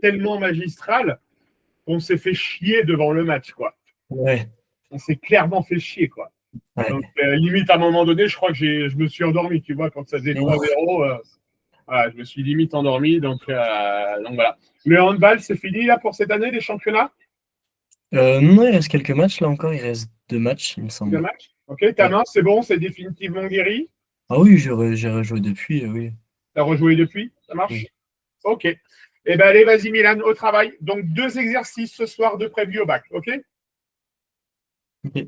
tellement magistral qu'on s'est fait chier devant le match, quoi. Ouais. On s'est clairement fait chier, quoi. Ouais. Donc, limite, à un moment donné, je crois que je me suis endormi, tu vois, quand ça faisait 3-0. Voilà, je me suis limite endormi, donc voilà. Le handball, c'est fini, là, pour cette année, les championnats? Non, il reste quelques matchs, là encore. Il reste 2 matchs, il me 2 semble. matchs. Ok, ta Ouais. main, c'est bon, c'est définitivement guéri? Ah oui, j'ai rejoué depuis, oui. T'as rejoué depuis? Ça marche? Oui. Ok. Eh ben, allez, vas-y, Milan, au travail. Donc, 2 exercices ce soir de prévu au bac, ok? Ok.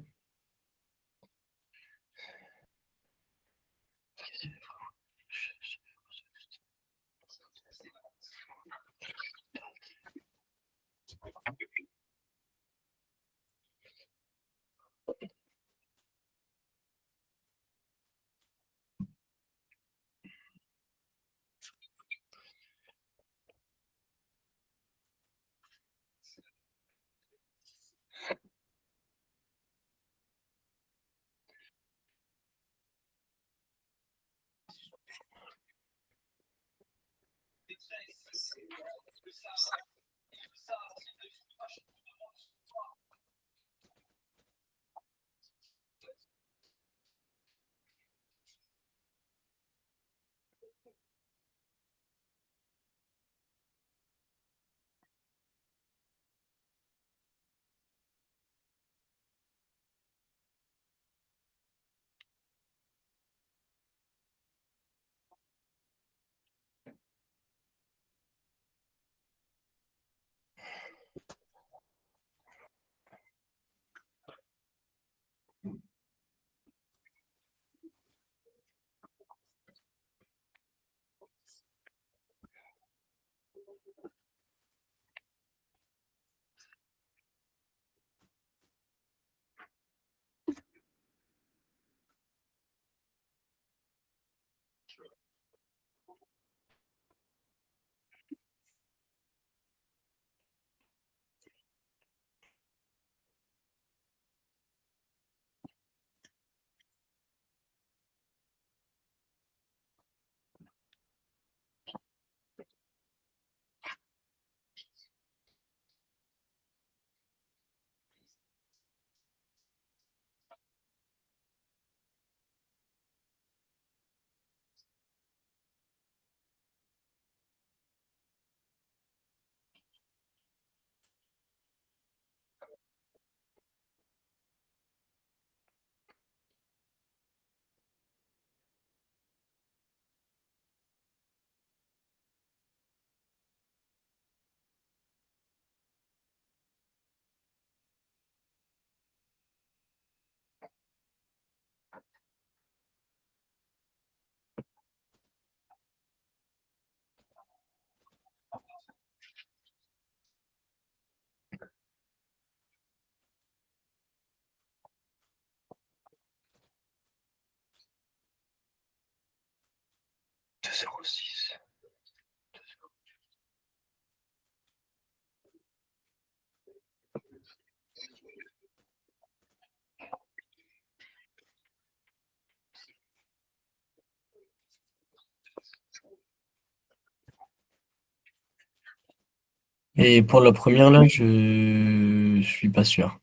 Et pour la première, là, je suis pas sûr.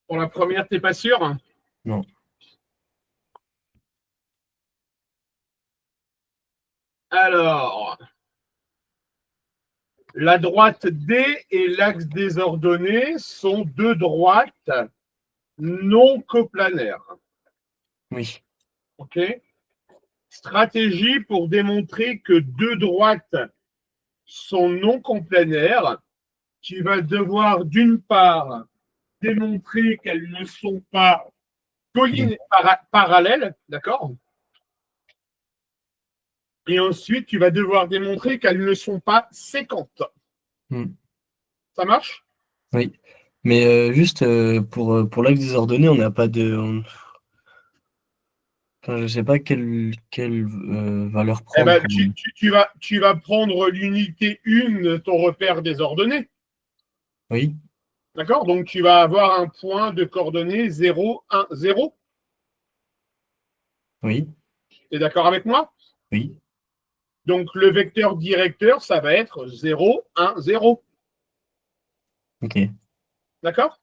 Pour la première, t'es pas sûr? Non. Alors, la droite D et l'axe des ordonnées sont 2 droites non coplanaires. Oui. Ok. Stratégie pour démontrer que 2 droites sont non coplanaires. Tu vas devoir d'une part démontrer qu'elles ne sont pas collines parallèles, d'accord? Et ensuite, tu vas devoir démontrer qu'elles ne sont pas séquentes. Ça marche? Oui. Mais juste pour l'axe des ordonnées, on n'a pas enfin, je sais pas quelle valeur Eh prendre ben, pour. tu vas prendre l'unité 1 de ton repère des ordonnées. Oui. D'accord? Donc, tu vas avoir un point de coordonnées 0, 1, 0. Oui. Tu es d'accord avec moi? Oui. Donc, le vecteur directeur, ça va être 0, 1, 0. Ok. D'accord?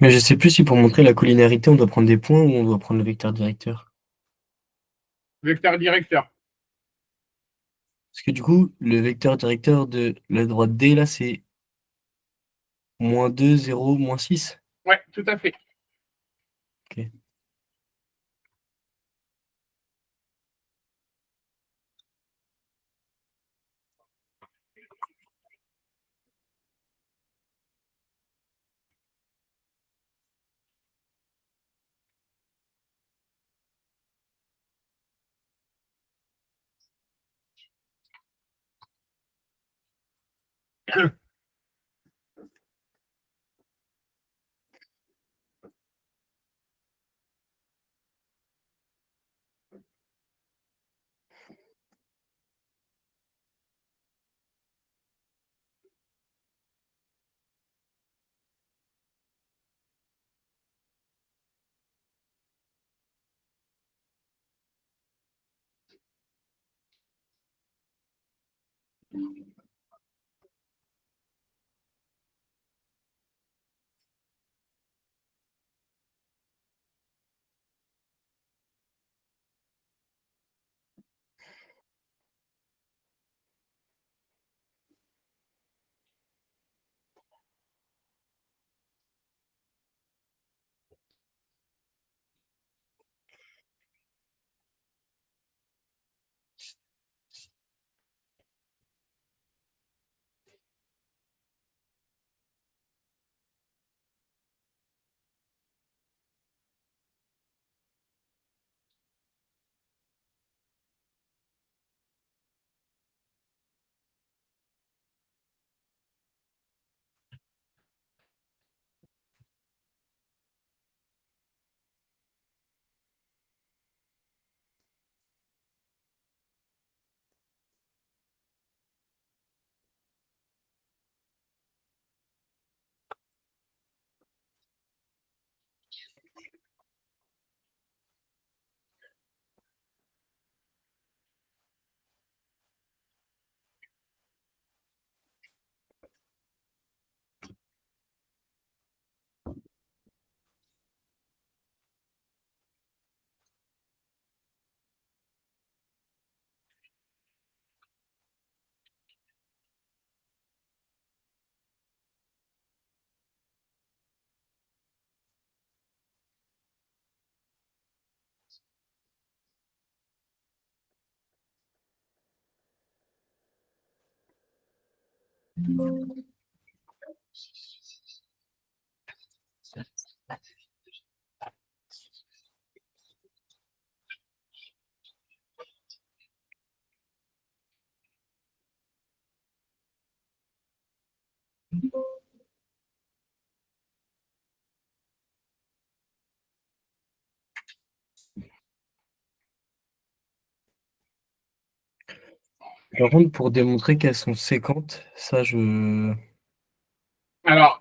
Mais je sais plus si pour montrer la collinéarité, on doit prendre des points ou on doit prendre le vecteur directeur. Vecteur directeur. Parce que du coup, le vecteur directeur de la droite D, là, c'est -2, 0, -6. Ouais, tout à fait. Ok. Par contre, pour démontrer qu'elles sont séquentes, ça, je... Alors,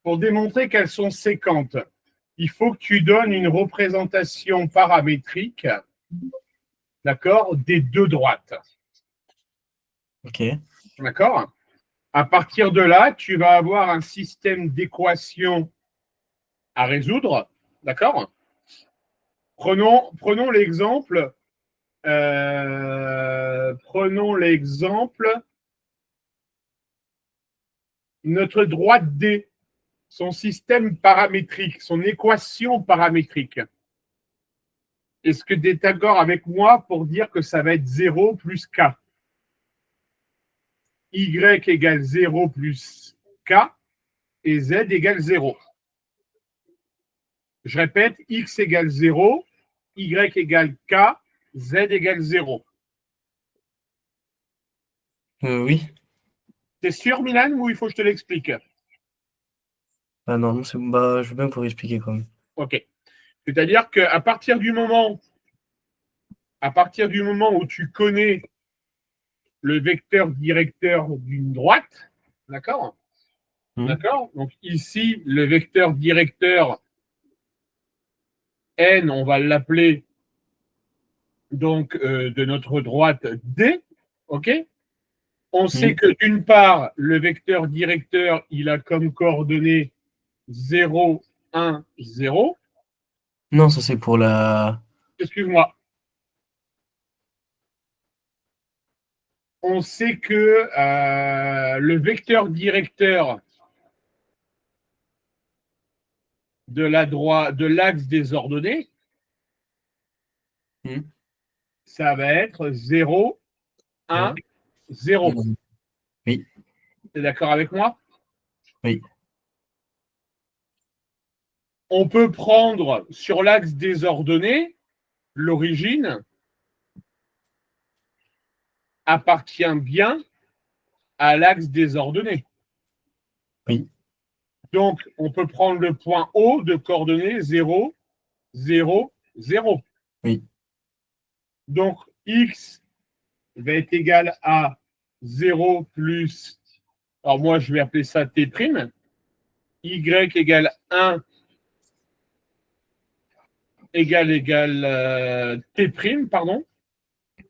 pour démontrer qu'elles sont séquentes, il faut que tu donnes une représentation paramétrique, d'accord, des deux droites. Ok. D'accord? À partir de là, tu vas avoir un système d'équations à résoudre. D'accord? Prenons l'exemple. Prenons l'exemple. Notre droite D, son système paramétrique, son équation paramétrique. Est-ce que tu es d'accord avec moi pour dire que ça va être 0 plus K? Y égale 0 plus K et Z égale 0. Je répète, X égale 0, Y égale K, Z égale 0. Oui. T'es sûr, Milan, ou il faut que je te l'explique? Ah non, c'est bon. Bah, je veux bien pour expliquer quand même. Ok. C'est-à-dire qu'à partir du moment où tu connais le vecteur directeur d'une droite, d'accord? D'accord? Donc ici, le vecteur directeur n, on va l'appeler donc de notre droite D, ok? On sait que d'une part, le vecteur directeur, il a comme coordonnées 0, 1, 0. Non, ça c'est pour la... Excuse-moi. On sait que le vecteur directeur de l'axe des ordonnées, ça va être 0, 1, 0. Oui. Tu es d'accord avec moi? Oui. On peut prendre sur l'axe des ordonnées, l'origine appartient bien à l'axe des ordonnées. Oui. Donc, on peut prendre le point O de coordonnées 0, 0, 0. Oui. Donc, X va être égal à 0 plus, alors moi je vais appeler ça T', Y égale 1 égale T', pardon,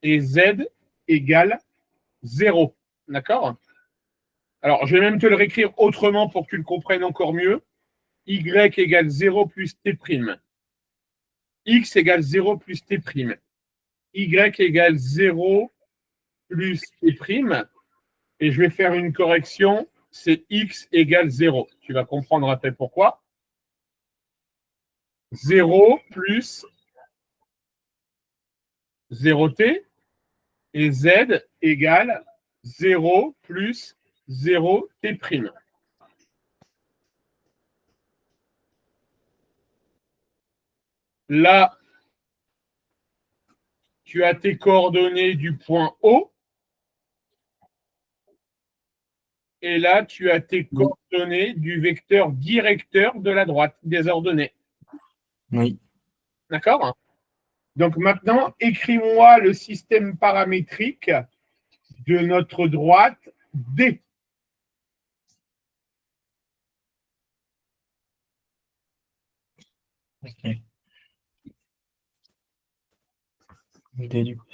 et Z égale 0. D'accord? Alors, je vais même te le réécrire autrement pour que tu le comprennes encore mieux. Y égale 0 plus T'. X égale 0 plus T'. Y égale 0 plus T'. Et je vais faire une correction. C'est X égale 0. Tu vas comprendre après pourquoi. 0 plus 0T et Z égale 0 plus 0T'. Là, tu as tes coordonnées du point O. Et là, tu as tes coordonnées du vecteur directeur de la droite des ordonnées. Oui. D'accord? Donc maintenant, écris-moi le système paramétrique de notre droite D. Ok. D, du coup.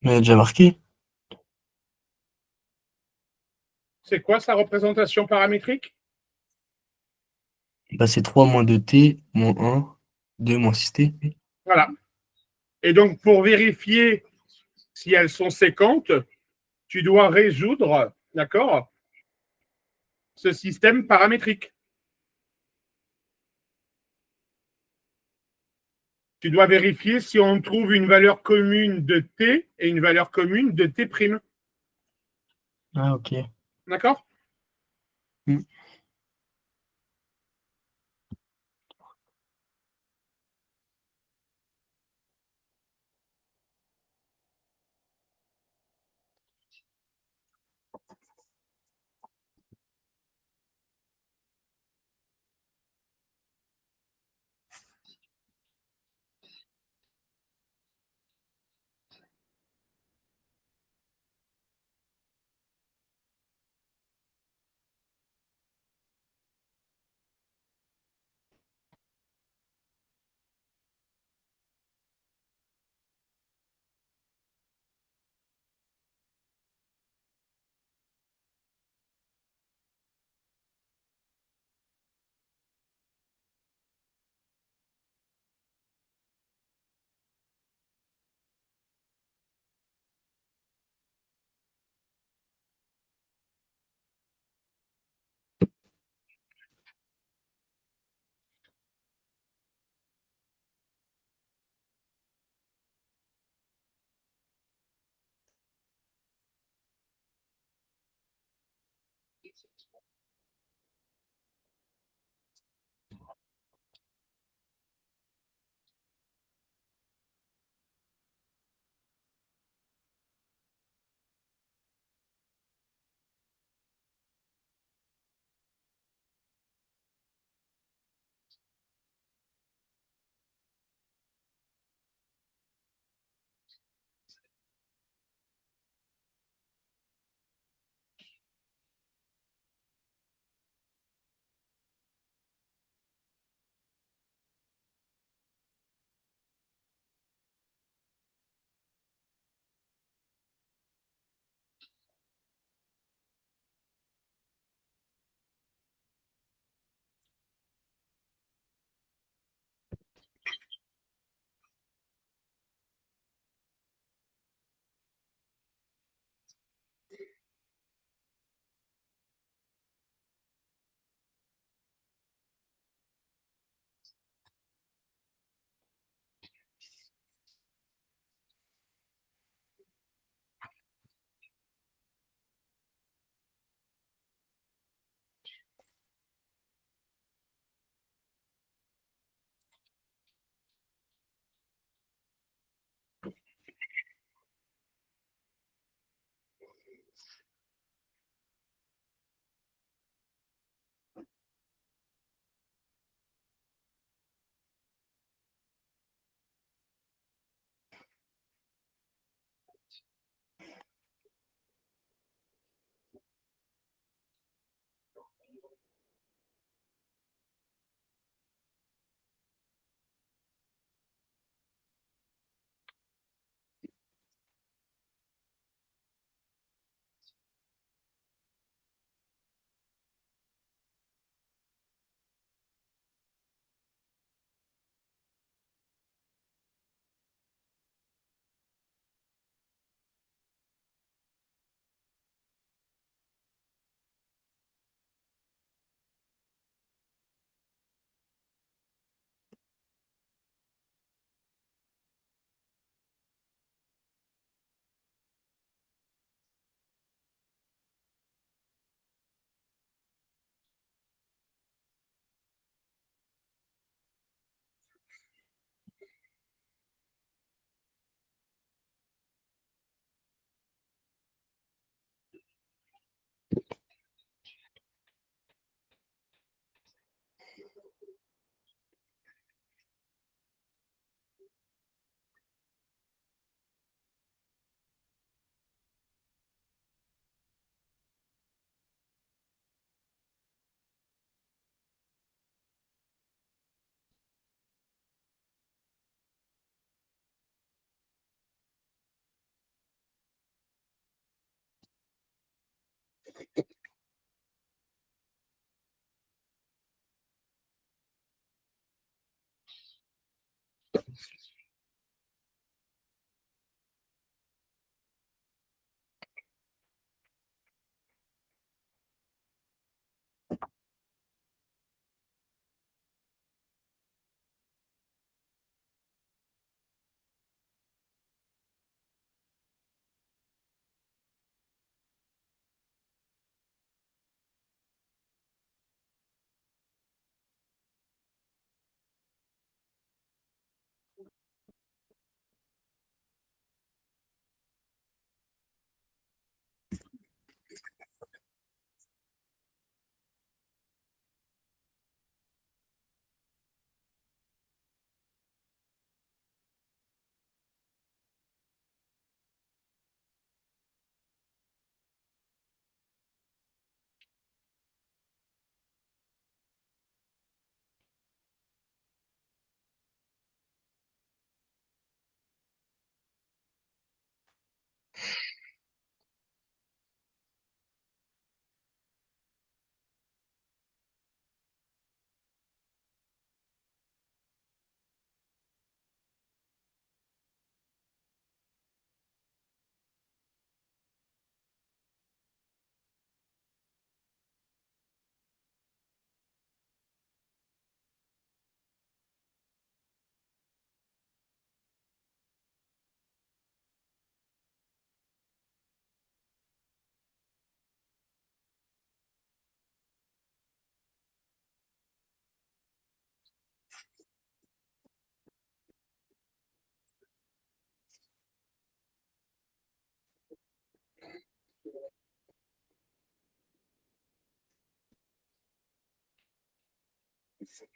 Mais déjà marqué. C'est quoi sa représentation paramétrique? Bah, c'est 3 moins 2t, moins 1, 2 moins 6t. Voilà. Et donc, pour vérifier si elles sont séquentes, tu dois résoudre, d'accord, ce système paramétrique. Tu dois vérifier si on trouve une valeur commune de t et une valeur commune de t'. Ah, ok. D'accord? Hmm.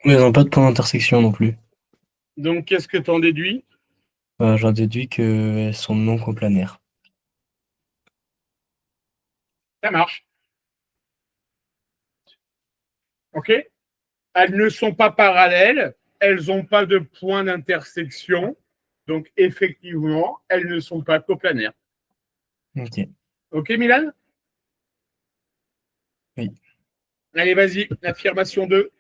Mais elles n'ont pas de point d'intersection non plus. Donc, qu'est-ce que tu en déduis? J'en déduis qu'elles sont non coplanaires. Ça marche. OK? Elles ne sont pas parallèles, elles n'ont pas de point d'intersection. Donc, effectivement, elles ne sont pas coplanaires. Ok. OK, Milan? Oui. Allez, vas-y, affirmation 2.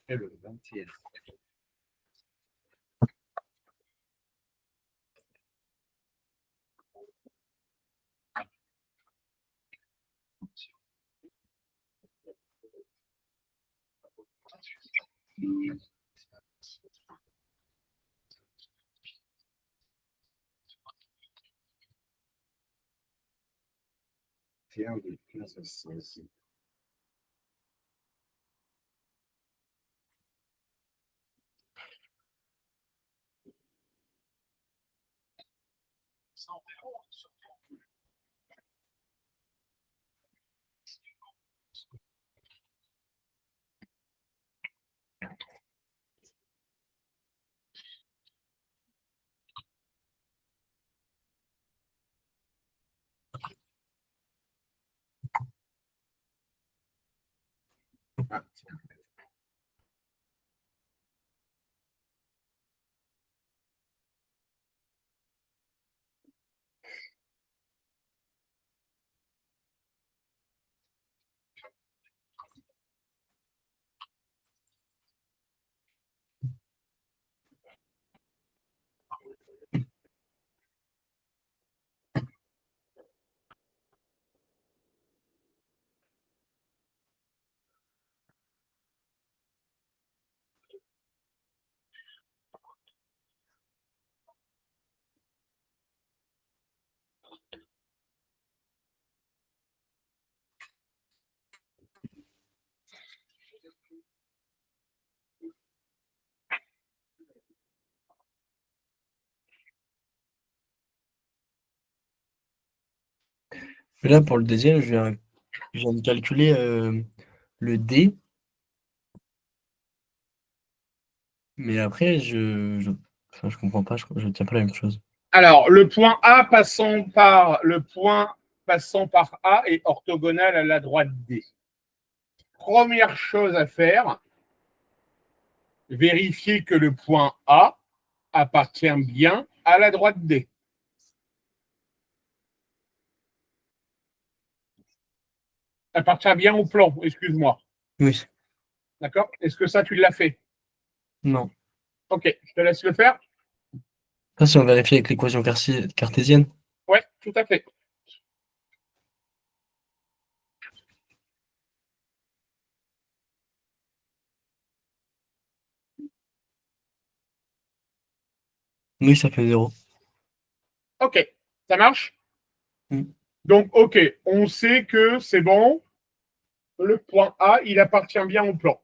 Et le 20e. Et là, pour le deuxième, je viens de calculer le D, mais après, enfin, je comprends pas, je tiens pas la même chose. Alors, le point passant par A est orthogonal à la droite D. Première chose à faire, vérifier que le point A appartient bien à la droite D. Appartient bien au plan, excuse-moi. Oui, D'accord? Est-ce que ça, tu l'as fait? non. Ok, je te laisse le faire. Ça, si on vérifie avec l'équation cartésienne. Ouais, tout à fait. Oui, ça fait 0. Ok, ça marche? Mm. Donc, ok, on sait que c'est bon. Le point A, il appartient bien au plan.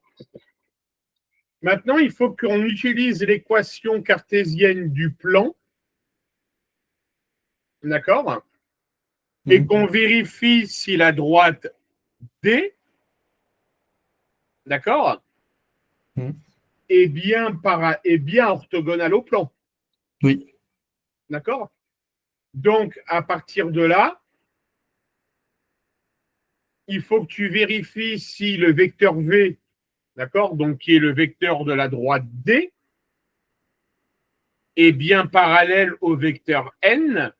Maintenant, il faut qu'on utilise l'équation cartésienne du plan, d'accord? Et Mm. qu'on vérifie si la droite D, d'accord, Mm. est bien orthogonale au plan, Oui, d'accord? Donc, à partir de là, il faut que tu vérifies si le vecteur V, d'accord, donc qui est le vecteur de la droite D, est bien parallèle au vecteur N,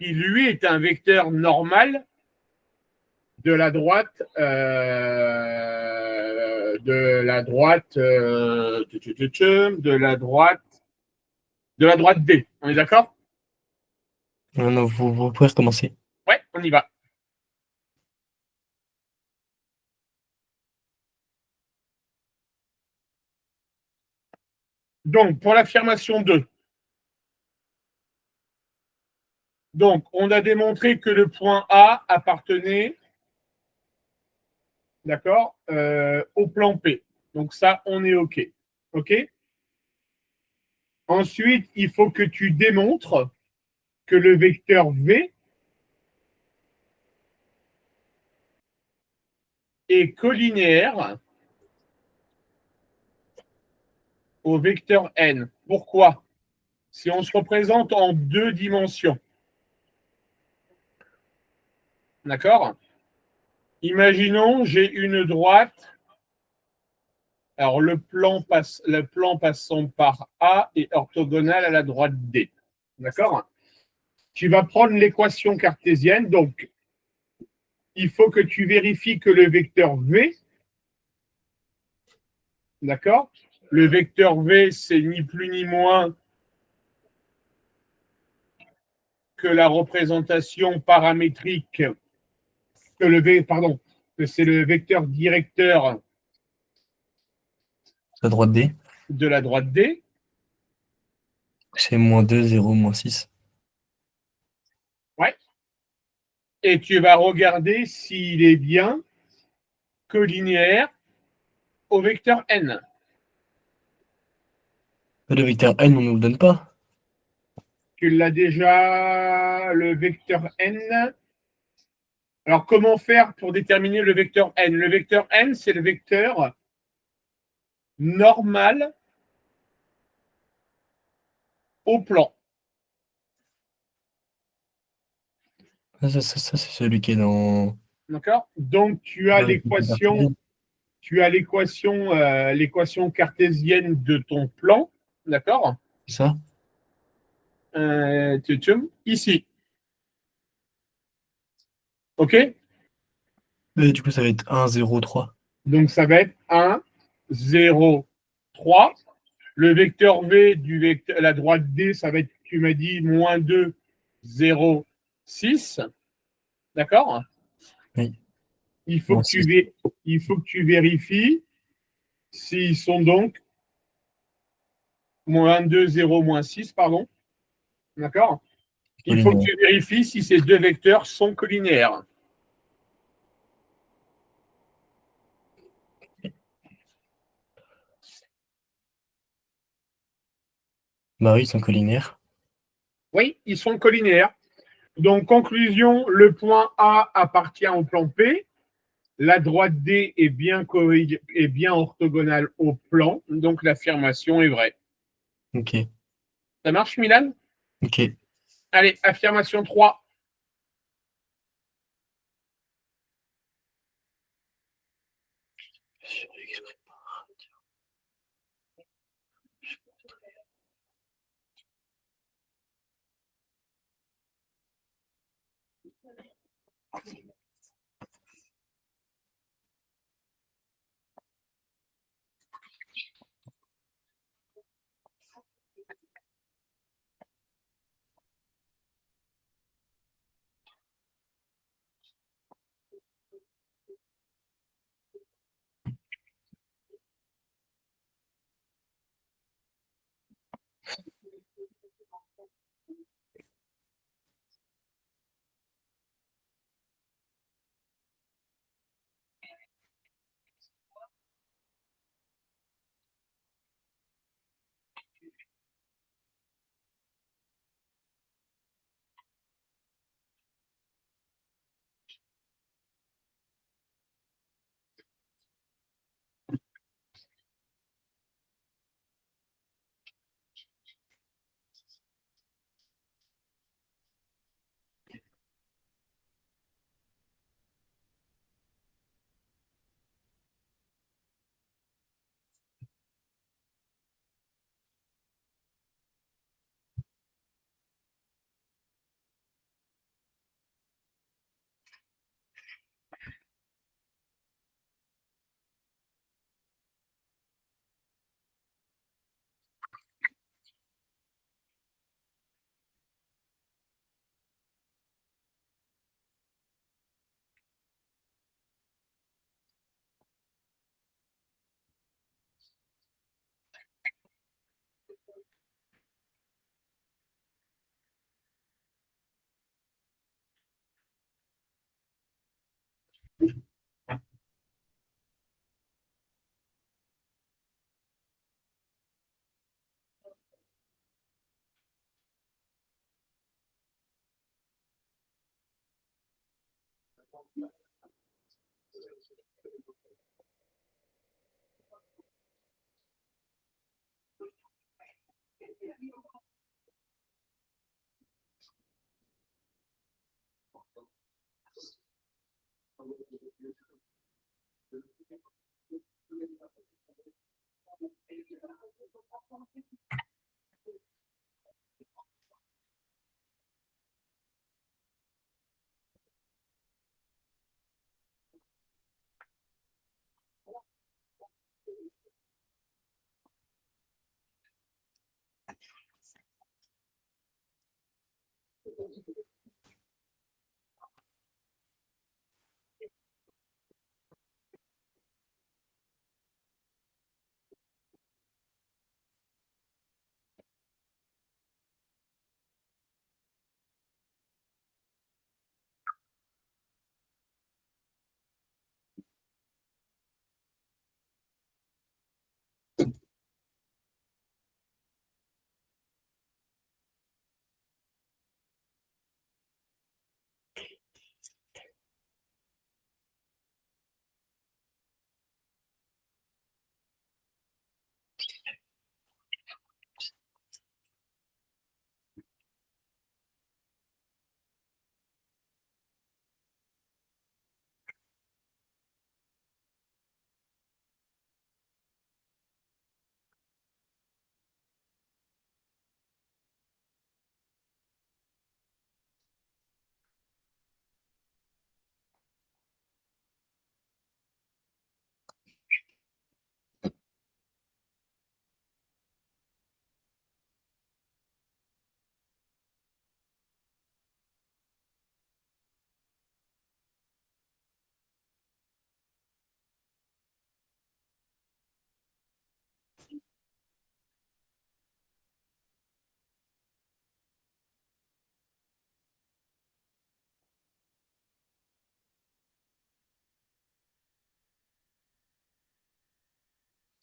qui lui est un vecteur normal de la droite de la droite D. On est d'accord? non, non, vous pouvez recommencer. Ouais, on y va. Donc, pour l'affirmation 2, donc, on a démontré que le point A appartenait, d'accord, au plan P. Donc, ça, on est OK. OK? Ensuite, il faut que tu démontres que le vecteur V est collinéaire au vecteur N. Pourquoi? Si on se représente en deux dimensions, d'accord? Imaginons, j'ai une droite. Alors, le plan passant par A est orthogonal à la droite D. D'accord? Tu vas prendre l'équation cartésienne. Donc, il faut que tu vérifies que le vecteur V, d'accord? Le vecteur V, c'est ni plus ni moins que la représentation paramétrique, que le V, pardon, que c'est le vecteur directeur La droite D, de la droite D. c'est -2, 0, -6. Ouais. Et tu vas regarder s'il est bien collinéaire au vecteur N. Le vecteur N, on ne nous le donne pas. Tu l'as déjà, le vecteur n. Alors, comment faire pour déterminer le vecteur n? Le vecteur n, c'est le vecteur normal au plan. Ça, c'est celui qui est dans. D'accord? Donc, tu as Dans les l'équation, l'équation cartésienne de ton plan. D'accord? C'est ça? Ici. OK? Du coup, ça va être 1, 0, 3. Donc, ça va être 1, 0, 3. Le vecteur V du vecteur, la droite D, ça va être, tu m'as dit, moins 2, 0, 6. D'accord? Oui. Il faut, Bon, que il faut que tu vérifies s'ils sont donc moins 2, 0, moins 6, pardon. D'accord? Il faut que collinaire. tu vérifies si ces deux vecteurs sont collinaires. Bah oui, ils sont collinaires. Oui, ils sont collinaires. Donc, conclusion, le point A appartient au plan P. La droite D est bien orthogonale au plan. Donc, l'affirmation est vraie. Ok. Ça marche, Milan? Ok. Allez, affirmation 3.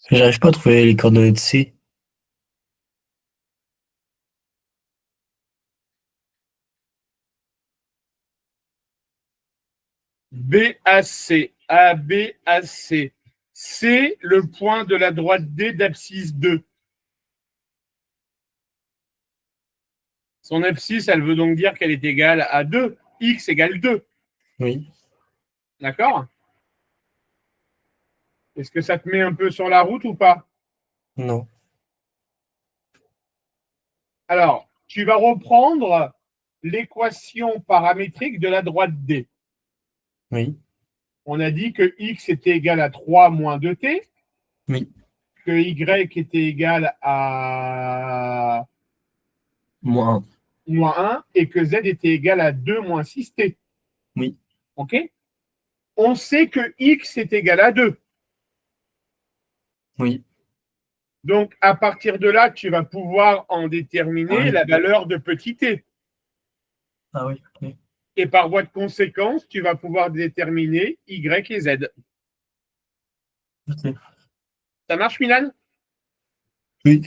J'arrive pas à trouver les coordonnées de C. BAC, ABAC. C'est le point de la droite D d'abscisse 2. Son abscisse, elle veut donc dire qu'elle est égale à 2. X égale 2. Oui, D'accord? Est-ce que ça te met un peu sur la route ou pas? non, Alors, tu vas reprendre l'équation paramétrique de la droite D. oui, On a dit que x était égal à 3 moins 2t, oui, que y était égal à moins 1. moins 1 et que z était égal à 2 moins 6t. Oui, OK? On sait que x est égal à 2. oui. Donc, à partir de là, tu vas pouvoir en Ah déterminer oui, la valeur de petit t. ah oui, oui. Et par voie de conséquence, tu vas pouvoir déterminer y et z. Ok. Ça marche, Milan? Oui.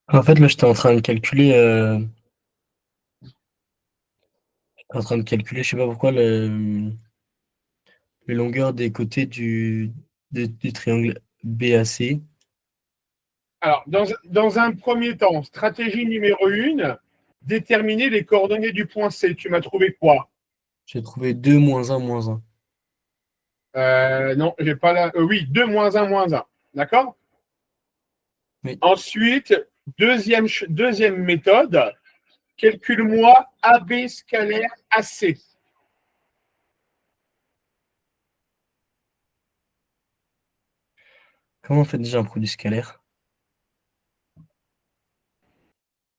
En fait, là, j'étais en train de calculer, je sais pas pourquoi, les longueurs des côtés du triangle BAC. Alors, dans un premier temps, stratégie numéro 1, déterminer les coordonnées du point C. Tu m'as trouvé quoi? J'ai trouvé 2 moins un moins un. Non, j'ai pas la. Oui, 2 moins un moins un. D'accord? Oui. Ensuite, deuxième méthode, calcule-moi AB scalaire AC. Comment on fait déjà un produit scalaire?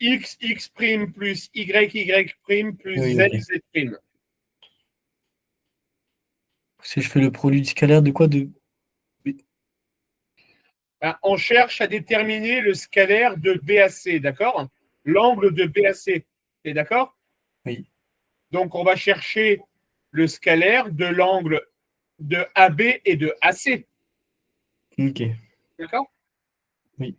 X, X prime plus Y, Y prime plus Oui, Z, ok. Z prime. Si je fais le produit scalaire de quoi? De... Ben, on cherche à déterminer le scalaire de BAC, d'accord? L'angle de BAC. T'es d'accord? Oui. Donc, on va chercher le scalaire de l'angle de AB et de AC. Ok. D'accord? Oui.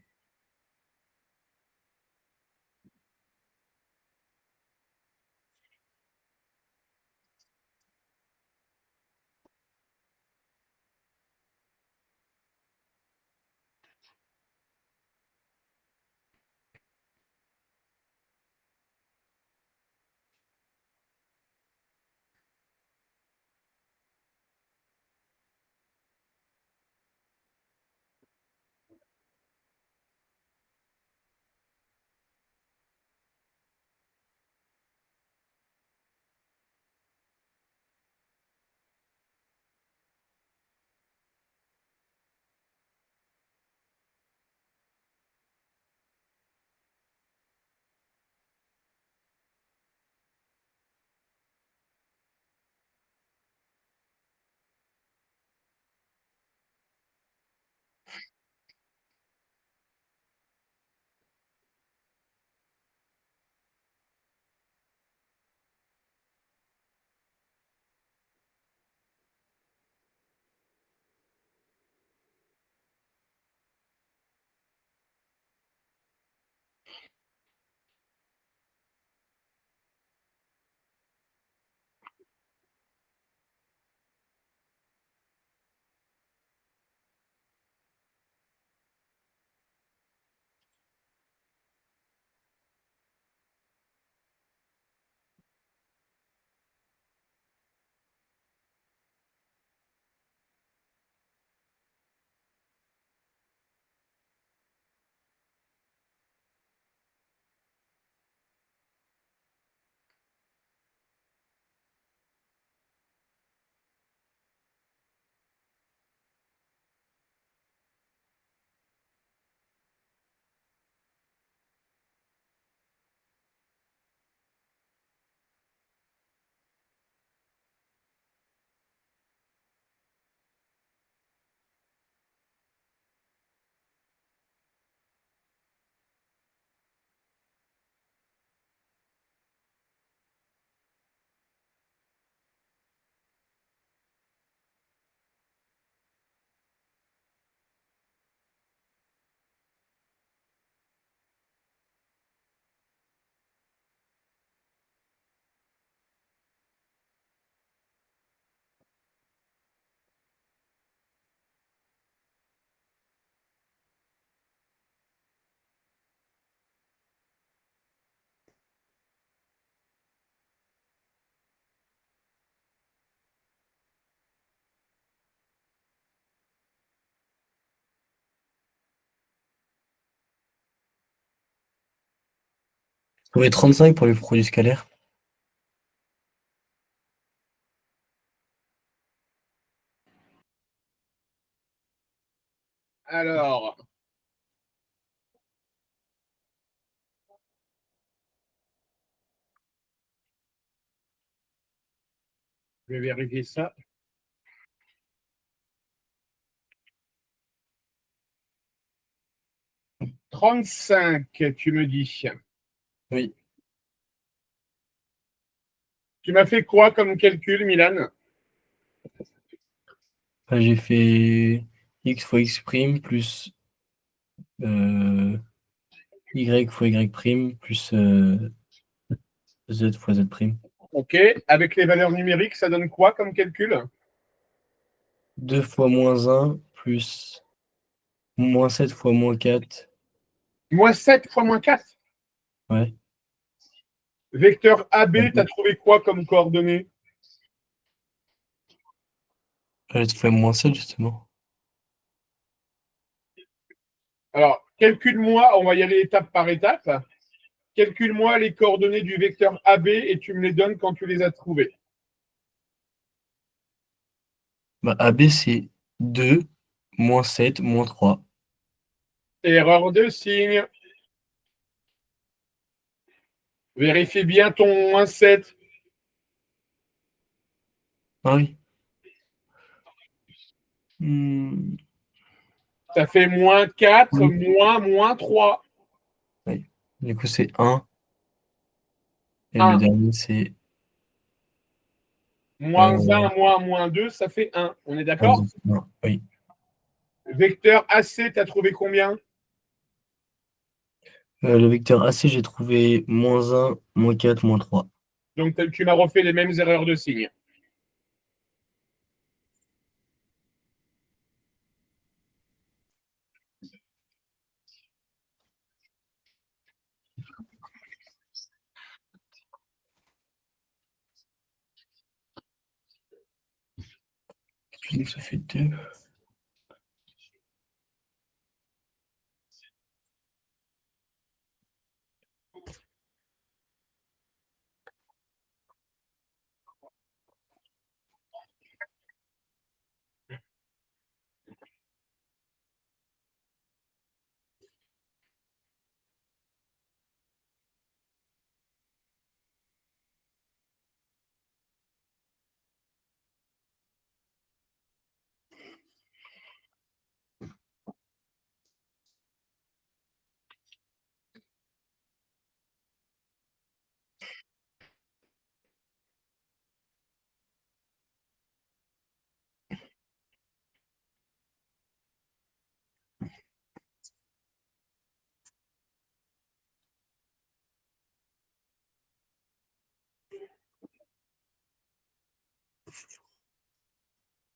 J'ai trouvé 35 pour le produit scalaire. Alors, je vais vérifier ça. 35, tu me dis. Oui. Tu m'as fait quoi comme calcul, Milan? J'ai fait x fois x prime plus Y fois Y prime plus Z fois Z prime. Ok. Avec les valeurs numériques, ça donne quoi comme calcul? 2 fois moins 1 plus moins 7 fois moins 4. Moins 7 fois moins 4. Ouais. Vecteur AB, tu as Mhm. trouvé quoi comme coordonnées? J'ai fait moins 7 justement. Alors, calcule-moi, on va y aller étape par étape. Calcule-moi les coordonnées du vecteur AB et tu me les donnes quand tu les as trouvées. Bah, AB c'est 2, moins 7, moins 3. Erreur de signe. Vérifie bien ton moins 7. Ah oui. Hmm, Ça fait moins 4, oui. moins 3. Oui. Du coup c'est 1. Et le 1. dernier c'est Moins euh, 1, moins 2, ça fait 1. On est moins d'accord? 1. Oui. Vecteur AC, tu as trouvé combien? Le vecteur AC, j'ai trouvé moins 1, moins 4, moins 3. Donc, tu m'as refait les mêmes erreurs de signe. Je dis que ça fait 2.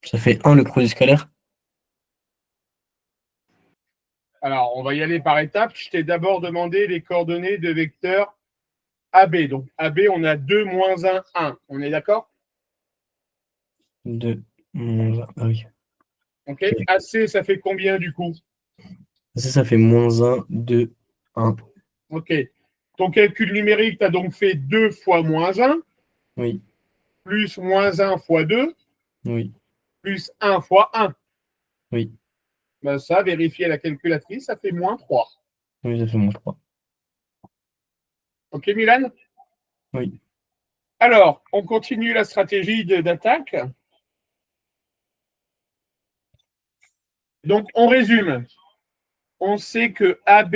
Ça fait 1 le produit scalaire. Alors, on va y aller par étapes. Je t'ai d'abord demandé les coordonnées de vecteur AB. Donc, AB, on a 2, moins 1, 1. On est d'accord? 2, moins 1. Ah oui. Ok. Ok. AC, ça fait combien du coup? Ça fait moins 1, 2, 1. Ok. Ton calcul numérique, tu as donc fait 2 fois moins 1, Oui, plus moins 1 fois 2, oui, plus 1 fois 1. oui. Ben ça, vérifier à la calculatrice, ça fait moins 3. Oui, ça fait moins 3. Ok, Milan? Oui. Alors, on continue la stratégie d'attaque. Donc, on résume. On sait que AB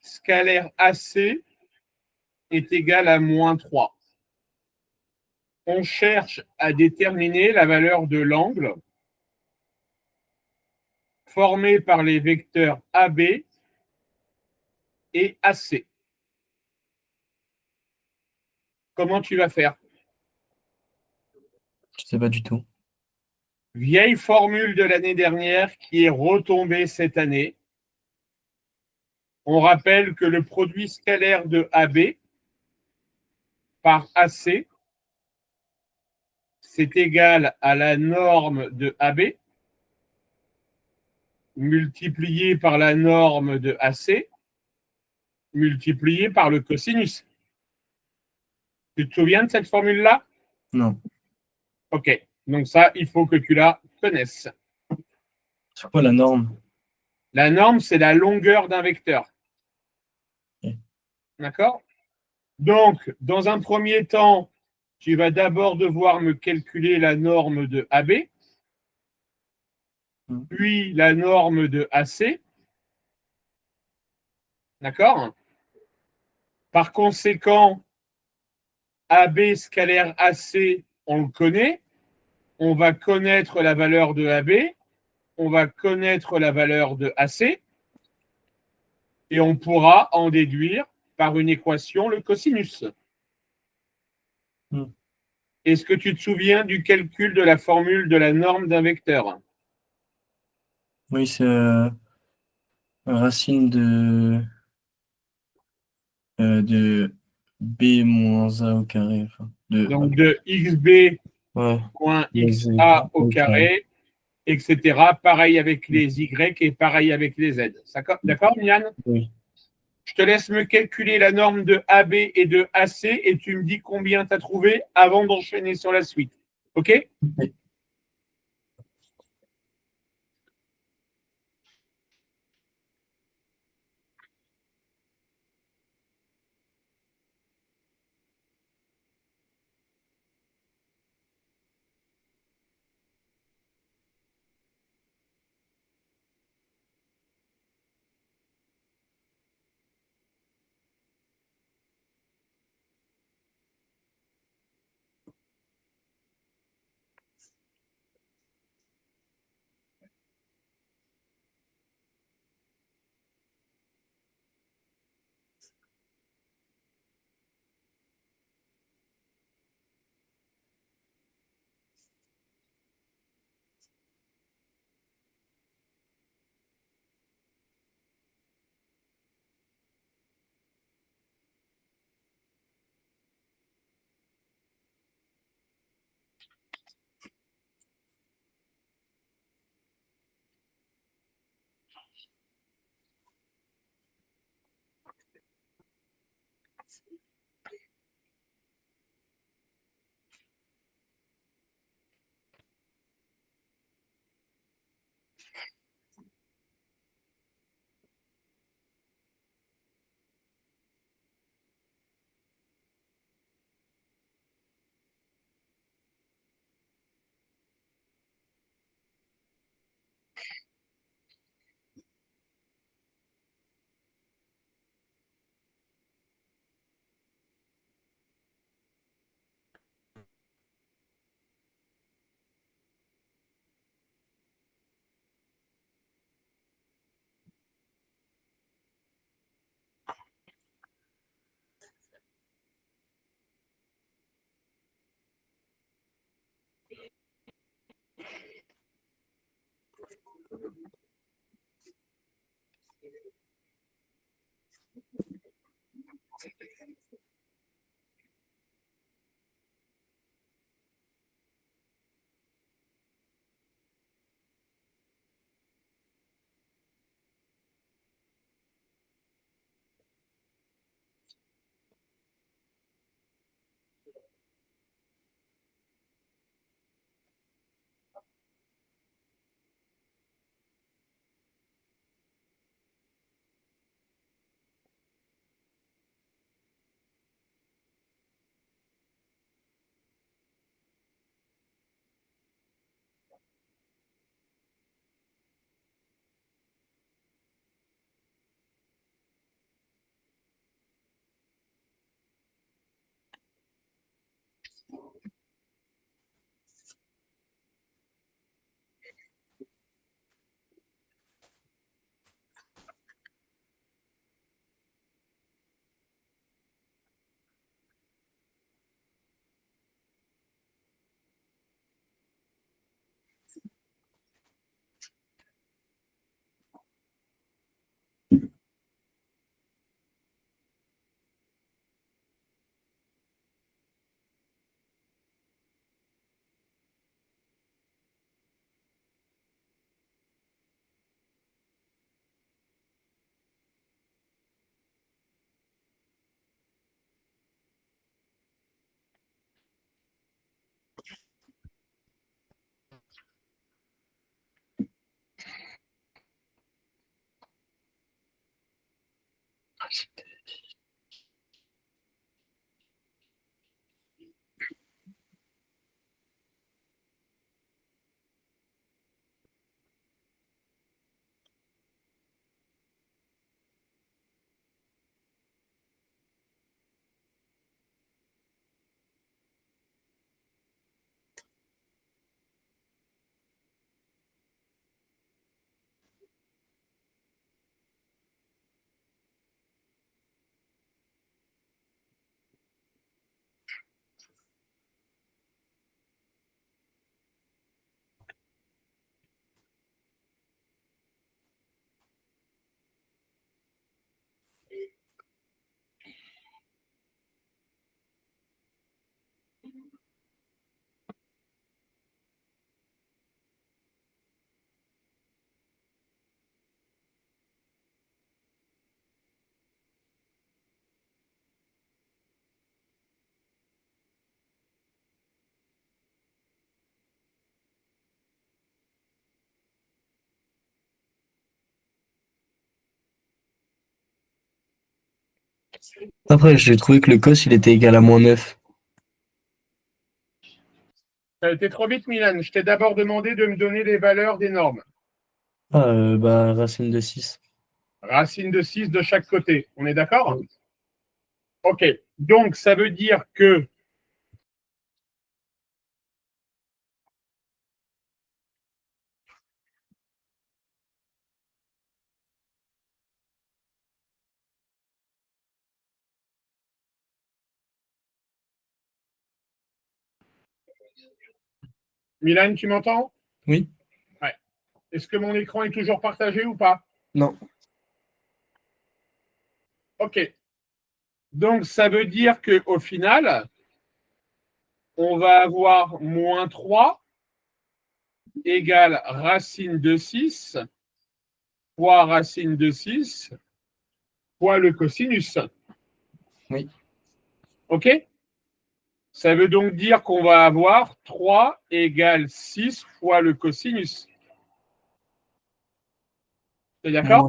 scalaire AC est égal à moins 3. On cherche à déterminer la valeur de l'angle formé par les vecteurs AB et AC. Comment tu vas faire? Je sais pas du tout. Vieille formule de l'année dernière qui est retombée cette année. On rappelle que le produit scalaire de AB par AC, c'est égal à la norme de AB multiplié par la norme de AC multiplié par le cosinus. Tu te souviens de cette formule-là? Non. Ok. Donc ça, il faut que tu la connaisses. C'est quoi la norme? La norme, c'est la longueur d'un vecteur. Ok. D'accord? Donc, dans un premier temps, tu vas d'abord devoir me calculer la norme de AB, Hmm. puis la norme de AC. D'accord? Par conséquent, AB scalaire AC, on le connaît. On va connaître la valeur de AB. On va connaître la valeur de AC. et on pourra en déduire par une équation le cosinus. Hmm. Est-ce que tu te souviens du calcul de la formule de la norme d'un vecteur? Oui, c'est racine de b moins a au carré. Enfin, Donc de xb ouais, moins les xa au au carré. carré, etc. Pareil avec les y et pareil avec les z. D'accord, Yann? Oui. Je te laisse me calculer la norme de AB et de AC et tu me dis combien tu as trouvé avant d'enchaîner sur la suite. OK? Ok. Après, j'ai trouvé que le cos, il était égal à -9. Ça a été trop vite, Milan. Je t'ai d'abord demandé de me donner les valeurs des normes. Ah, bah, racine de 6. Racine de 6 de chaque côté. On est d'accord? Oui. OK. Donc, ça veut dire que Milan, tu m'entends? Oui? Ouais. Est-ce que mon écran est toujours partagé ou pas? Non. OK. Donc, ça veut dire qu'au final, on va avoir -3 égale racine de 6 fois racine de 6 fois le cosinus. Oui. OK? Ça veut donc dire qu'on va avoir 3 égale 6 fois le cosinus. T'es d'accord?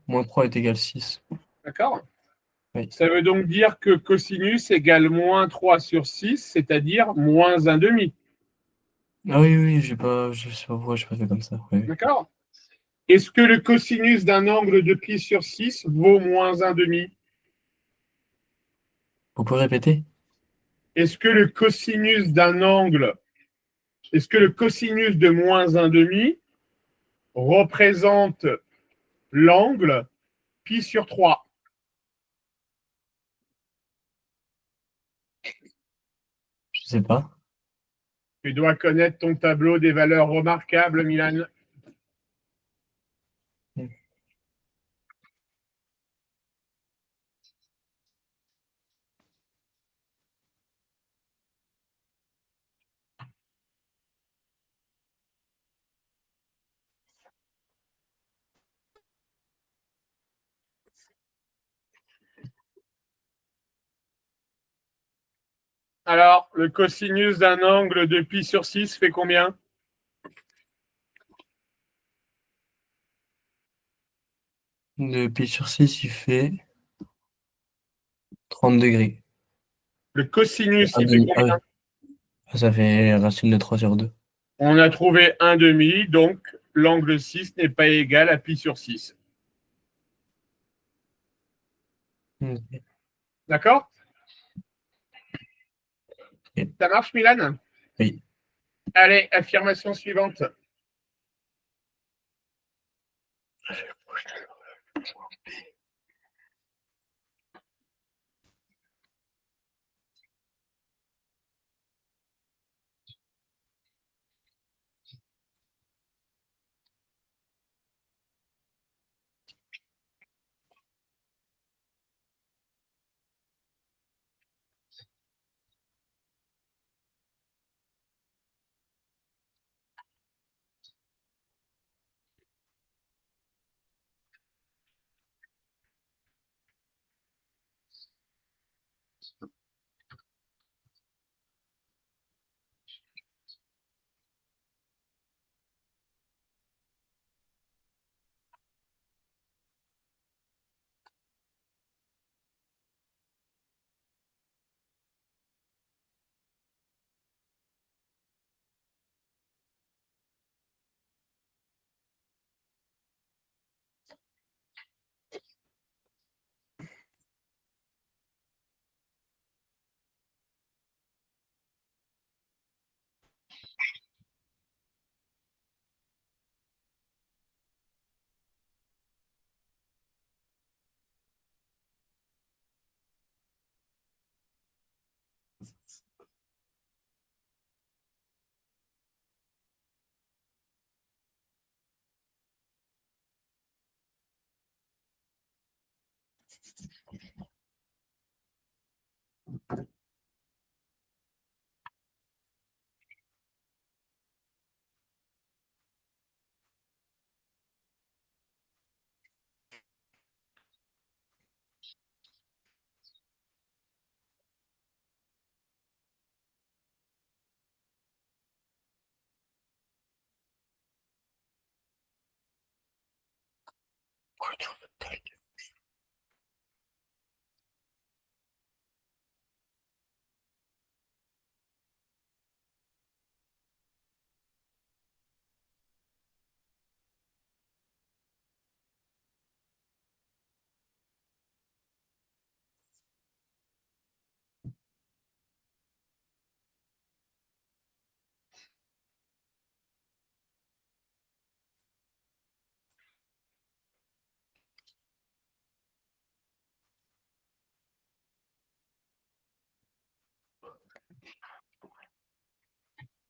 -3 est égal à 6. D'accord? Oui. Ça veut donc dire que cosinus égale -3 sur 6, c'est-à-dire -1,5. Ah oui, oui, je sais pas pourquoi j'ai pas fait comme ça. Oui, oui. D'accord? Est-ce que le cosinus d'un angle de pi sur 6 vaut -1,5? Vous pouvez répéter? Est-ce que le cosinus d'un angle, est-ce que le cosinus de -1,5 représente l'angle pi sur 3? Je sais pas. Tu dois connaître ton tableau des valeurs remarquables, Milan. Alors, le cosinus d'un angle de pi sur 6 fait combien? De pi sur 6, il fait 30 degrés. Le cosinus, Un il fait demi. Ah combien? oui. Ah, ça fait racine de 3 sur 2. On a trouvé 1,5, donc l'angle 6 n'est pas égal à pi sur 6. Ok. D'accord? Ok. Ça marche, Milan? Oui. Allez, affirmation suivante.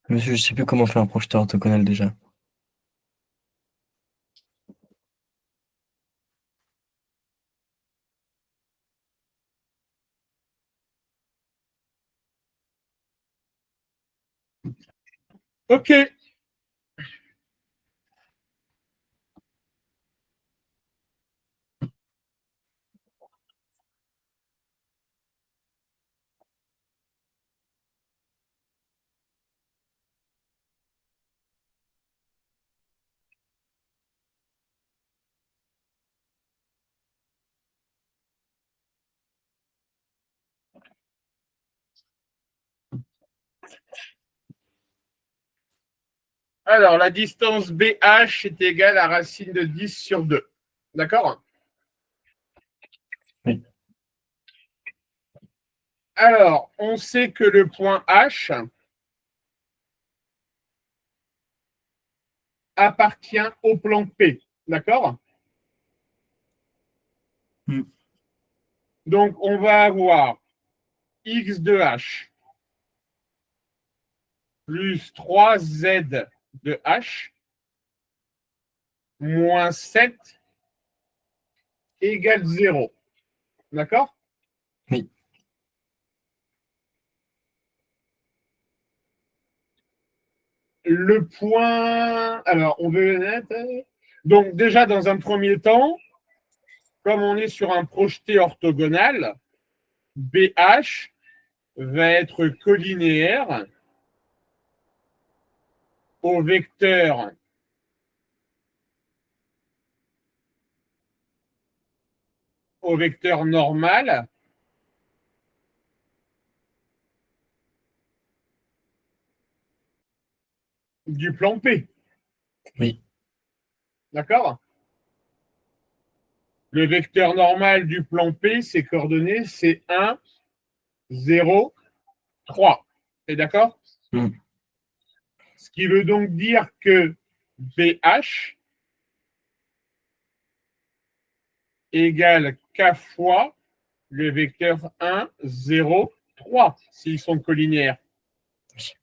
Monsieur, je sais plus comment faire un projeteur orthogonal déjà. Ok. Alors, la distance BH est égale à racine de 10 sur 2. D'accord? Oui. Alors, on sait que le point H appartient au plan P. D'accord? Mm. Donc, on va avoir X de H plus 3Z de H moins 7 égale 0. D'accord? Oui. Le point. Alors, on veut. Donc, déjà, dans un premier temps, comme on est sur un projeté orthogonal, BH va être collinéaire au vecteur normal du plan P. Oui. D'accord? Le vecteur normal du plan P, ses coordonnées, c'est 1, 0, 3. T'es d'accord? Mm. Ce qui veut donc dire que BH égale K fois le vecteur 1, 0, 3, s'ils sont collinéaires. Tu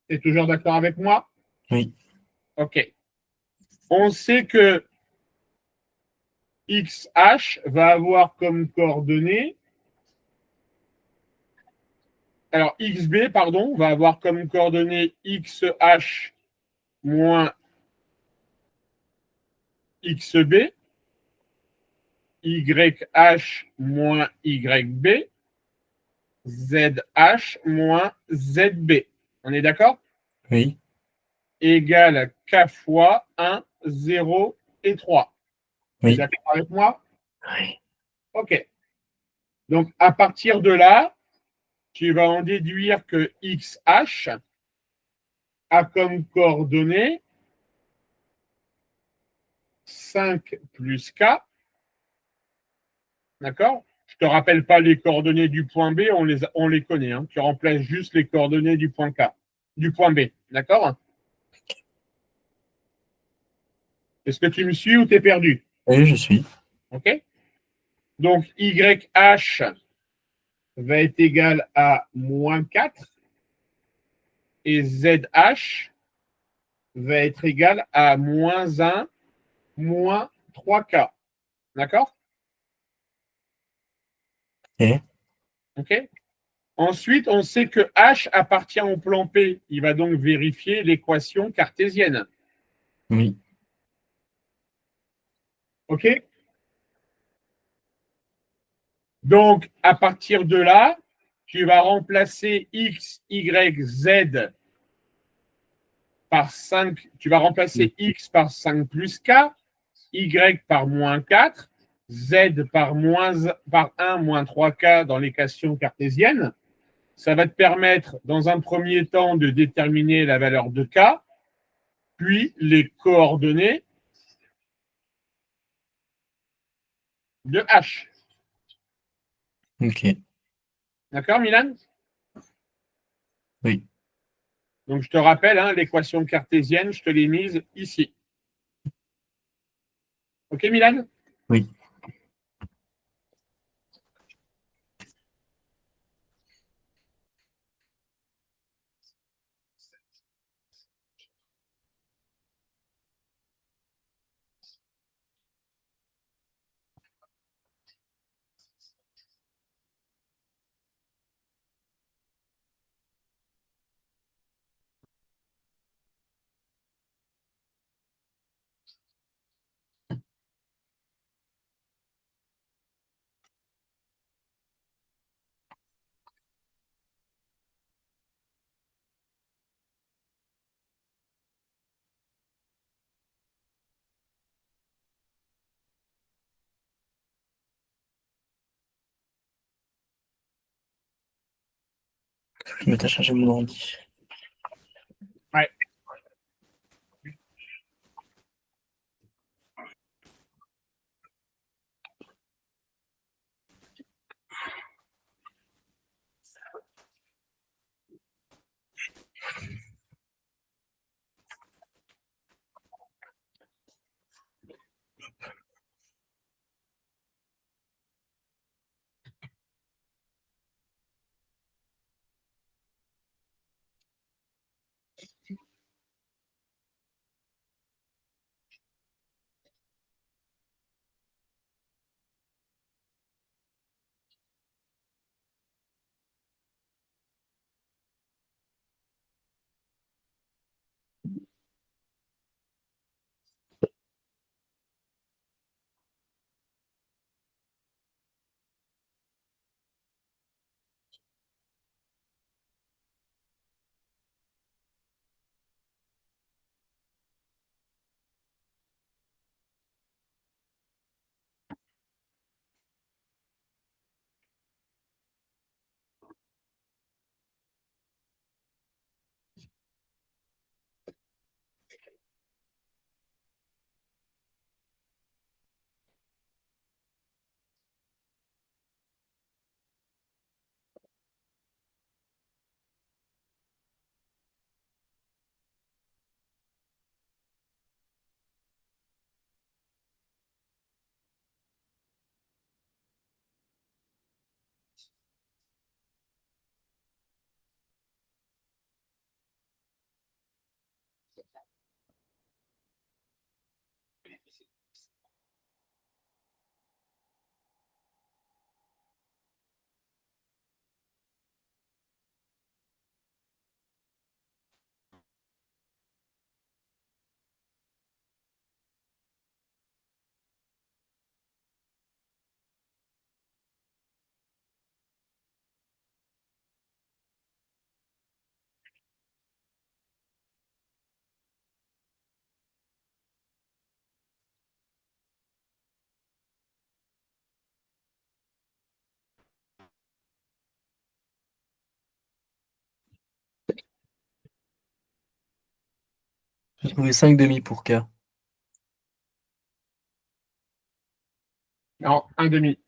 es toujours d'accord avec moi? Oui. OK. On sait que XH va avoir comme coordonnées, alors XB, pardon, va avoir comme coordonnées XH moins XB, YH moins YB, ZH moins ZB. On est d'accord? Oui. Égale K fois 1, 0 et 3. Tu es Oui. d'accord avec moi? Oui. OK. Donc, à partir de là, tu vas en déduire que XH a comme coordonnées 5 plus K. D'accord? Je ne te rappelle pas les coordonnées du point B, on les connaît. Hein. Tu remplaces juste les coordonnées du point K, du point B. D'accord? Est-ce que tu me suis ou tu es perdu? Oui, je suis. OK? Donc, YH va être égal à moins 4 et ZH va être égal à moins 1, moins 3K. D'accord? Et OK? Ensuite, on sait que H appartient au plan P. Il va donc vérifier l'équation cartésienne. oui. OK? Donc, à partir de là, tu vas remplacer X, Y, Z par 5. Tu vas remplacer X par 5 plus K, Y par moins 4, Z par 1 moins 3K dans l'équation cartésienne. Ça va te permettre, dans un premier temps, de déterminer la valeur de K, puis les coordonnées de H. Ok. D'accord, Milan? Oui. Donc, je te rappelle, hein, l'équation cartésienne, je te l'ai mise ici. OK, Milan? Oui. Je vais mettre à charger mon ordi. Ouais. J'ai trouvé 5 demi pour K. Non, un demi.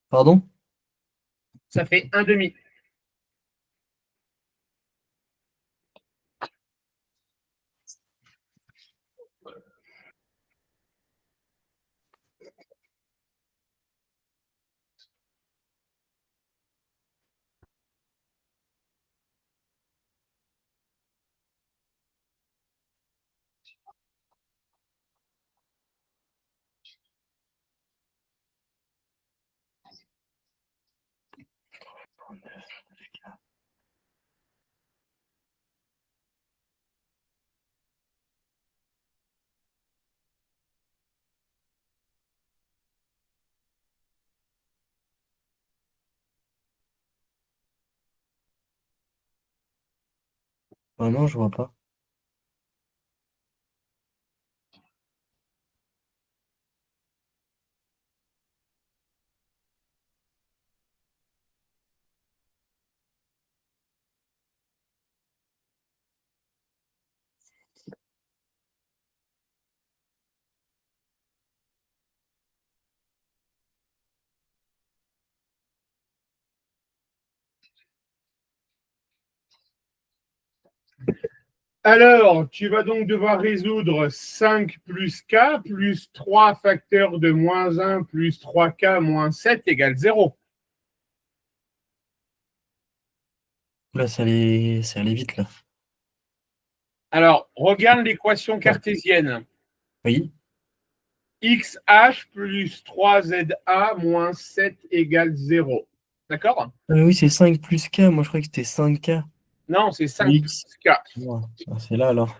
Pardon? Ça fait un demi. Ah non, je vois pas. Alors, tu vas donc devoir résoudre 5 plus K plus 3 facteurs de moins 1 plus 3K moins 7 égale 0. Là, ça allait vite, là. Alors, regarde l'équation cartésienne. Oui. XH plus 3ZA moins 7 égale 0. D'accord? Ah, mais oui, c'est 5 plus K. Moi, je croyais que c'était 5K. Non, c'est 5 plus X. K. Ouais. Ah, c'est là, alors.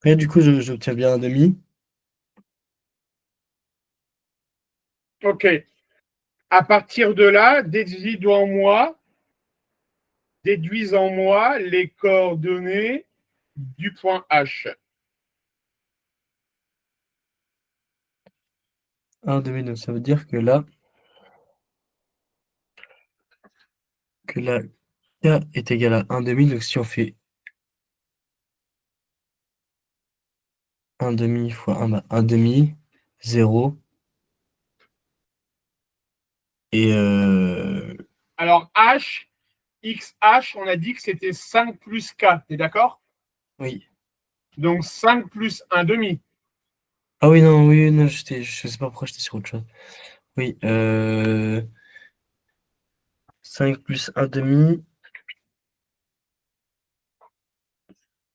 Et du coup, j'obtiens bien un demi. Ok. À partir de là, déduis en moi les coordonnées du point H. Un demi, donc ça veut dire que là, la K est égale à un demi. Donc si on fait un demi fois un demi, 0. Et Alors H, XH, on a dit que c'était 5 plus K. T'es d'accord? oui. Donc 5 plus un demi. Ah oui, non, oui, non, je sais pas pourquoi j'étais sur autre chose. Oui, 5 plus un demi,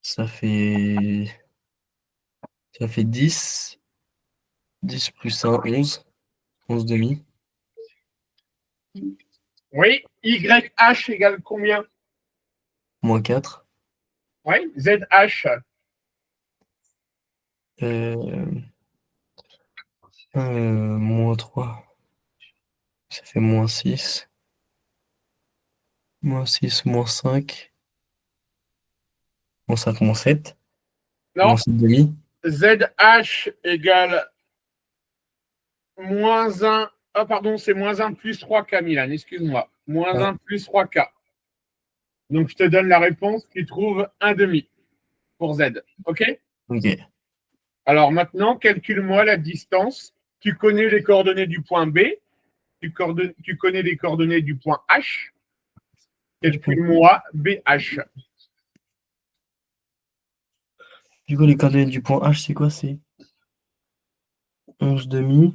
ça fait, ça fait 10. 10 plus un, 11. 11 demi, Oui. YH égale combien? moins 4. Oui. ZH. Euh, moins 3, ça fait moins 6. Moins 6, moins 5. Moins 5, moins 7. Non. Moins 7 demi. ZH égale moins un. Ah, pardon, c'est moins un plus 3K, Milan, excuse-moi. Moins Ah, un plus 3K. Donc, je te donne la réponse qui trouve un demi pour Z. OK? ok. Alors maintenant, calcule-moi la distance. Tu connais les coordonnées du point B. Tu connais les coordonnées du point H. Calcule-moi BH. Du coup, les coordonnées du point H, c'est quoi? C'est 11 demi,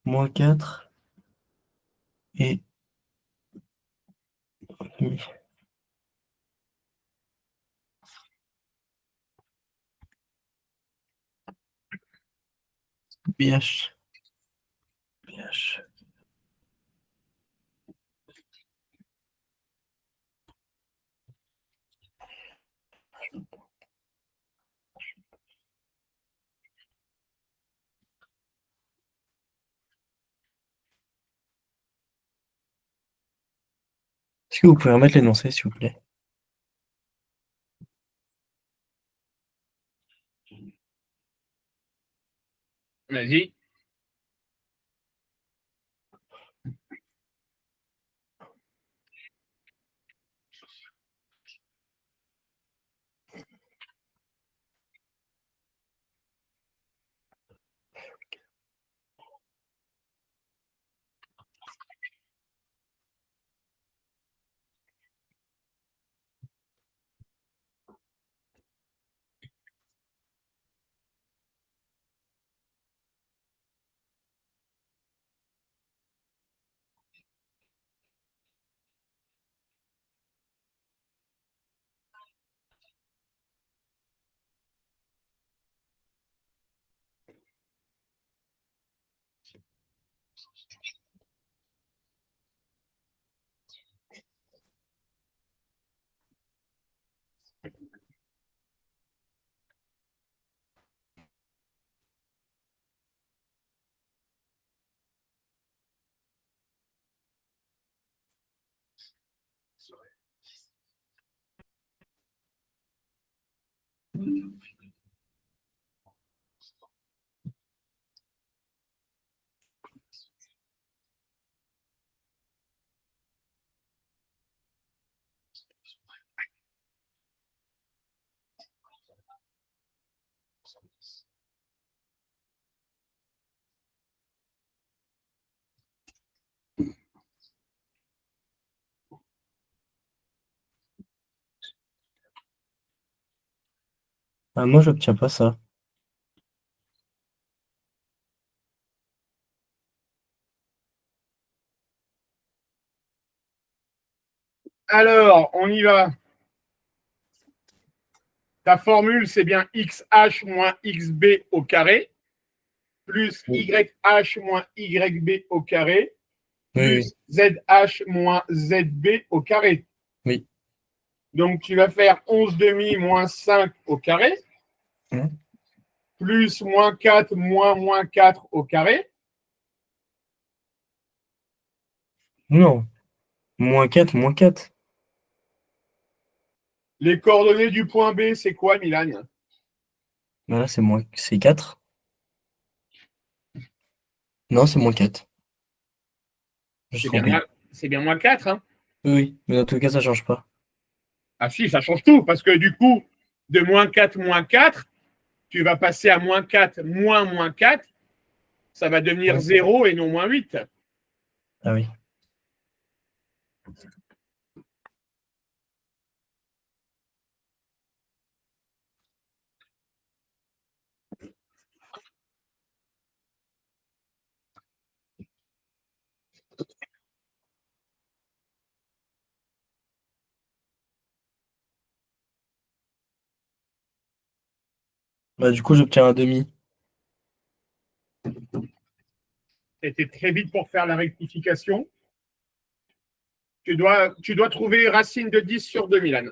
moins 4 et demi. BH. BH. Est-ce que vous pouvez remettre l'énoncé, s'il vous plaît? Vas-y. Ah, moi, j'obtiens pas ça. Alors, on y va. Ta formule, c'est bien XH moins XB au carré, plus Oui, YH moins YB au carré, oui, plus ZH moins ZB au carré. oui. Donc, tu vas faire 11 demi moins 5 au carré. plus moins 4 moins 4 au carré. Non. Moins 4, moins 4. Les coordonnées du point B, c'est quoi, Milan? Là, c'est 4. Non, c'est moins 4. Je me suis C'est bien, trompé. c'est bien moins 4, hein? Oui, mais dans tous les cas, ça change pas. Ah si, ça change tout, parce que du coup, de moins 4, tu vas passer à moins 4 moins 4, ça va devenir Ouais. 0 et non moins 8. Ah oui. Bah, du coup, j'obtiens un demi. C'était très vite pour faire la rectification. Tu dois trouver racine de 10 sur 2, Milan.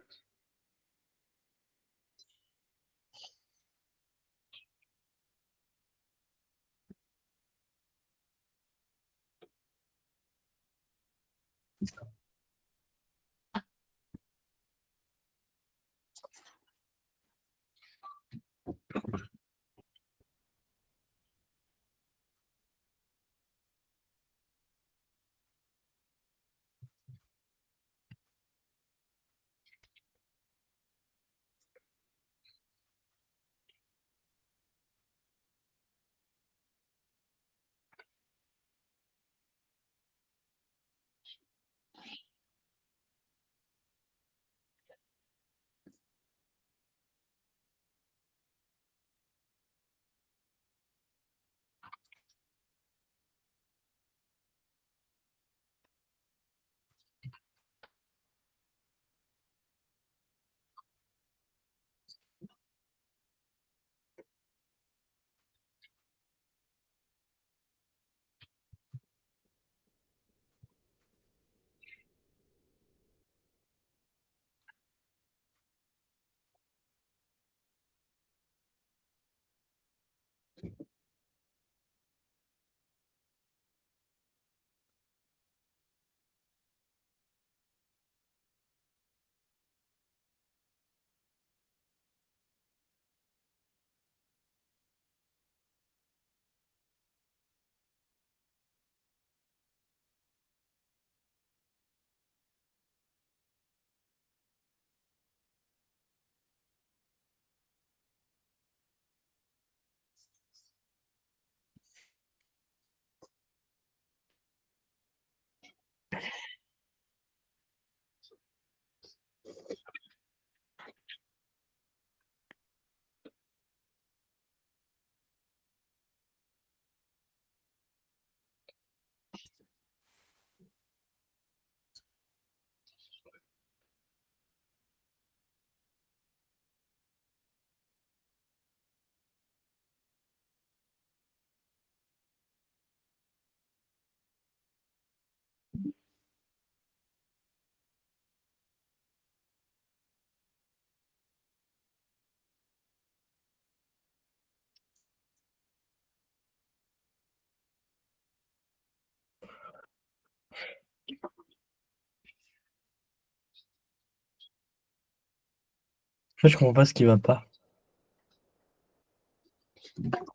En fait, je comprends pas ce qui va pas.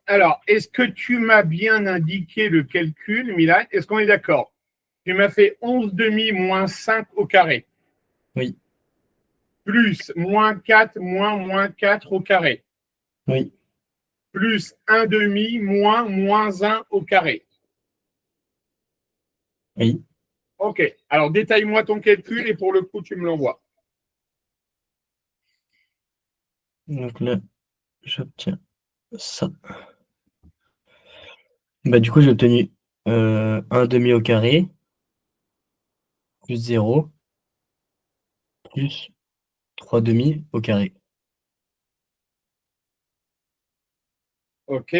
Alors, est-ce que tu m'as bien indiqué le calcul, Milan? Est-ce qu'on est d'accord? Tu m'as fait 11 demi moins 5 au carré, Oui, plus moins 4 moins 4 au carré, oui, plus 1 demi moins 1 au carré. oui. Ok, alors détaille-moi ton calcul et pour le coup, tu me l'envoies. Donc là, j'obtiens ça. Bah, du coup, j'ai obtenu un demi au carré, plus 0, plus 3 demi au carré. Ok,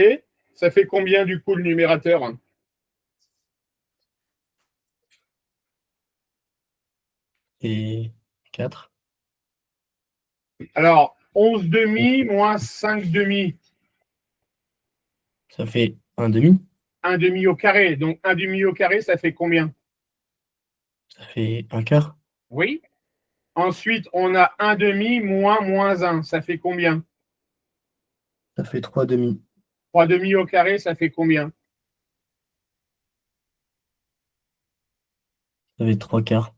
ça fait combien du coup le numérateur? Et 4. Alors, 11 demi moins 5 demi. Ça fait un demi. 1 demi au carré. Donc 1 demi au carré, ça fait combien? Ça fait un quart. Oui. Ensuite, on a 1 demi moins 1. Ça fait combien? Ça fait trois demi. 3 demi au carré, ça fait combien? Ça fait trois quarts.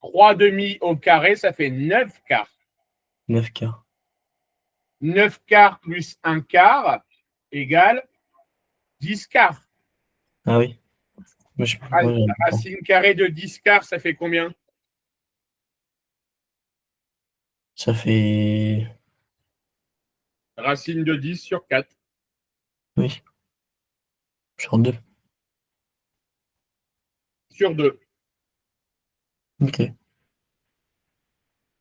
3 demi au carré, ça fait 9 quarts. Neuf quarts. 9 quarts plus 1 quart égale 10 quarts. Ah oui. Moi, j'avais pas compris. Racine carrée de 10 quarts, ça fait combien? Ça fait. Racine de 10 sur 4. Oui. Sur deux. Sur 2. Ok.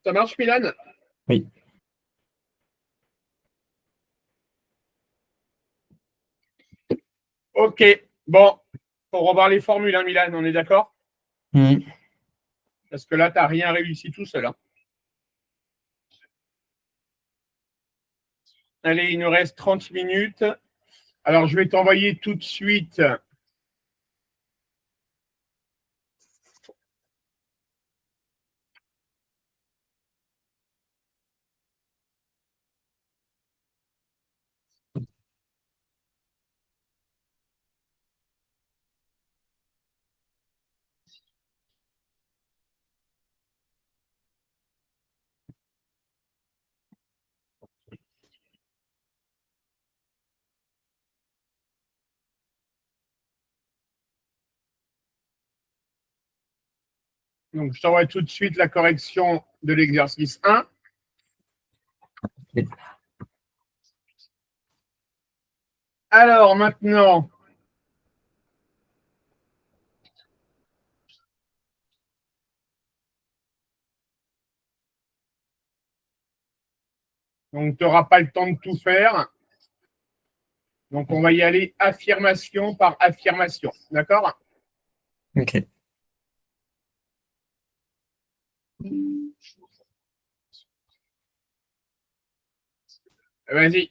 Ça marche, Milan? Oui. Ok. Bon, faut revoir les formules, hein, Milan, on est d'accord? Hmm. Parce que là, tu n'as rien réussi tout seul. Hein. Allez, il nous reste 30 minutes. Alors, je vais t'envoyer tout de suite. Donc, je t'envoie tout de suite la correction de l'exercice 1. Ok. Alors, maintenant, donc tu n'auras pas le temps de tout faire. Donc, on va y aller affirmation par affirmation. D'accord? Ok. Vas-y.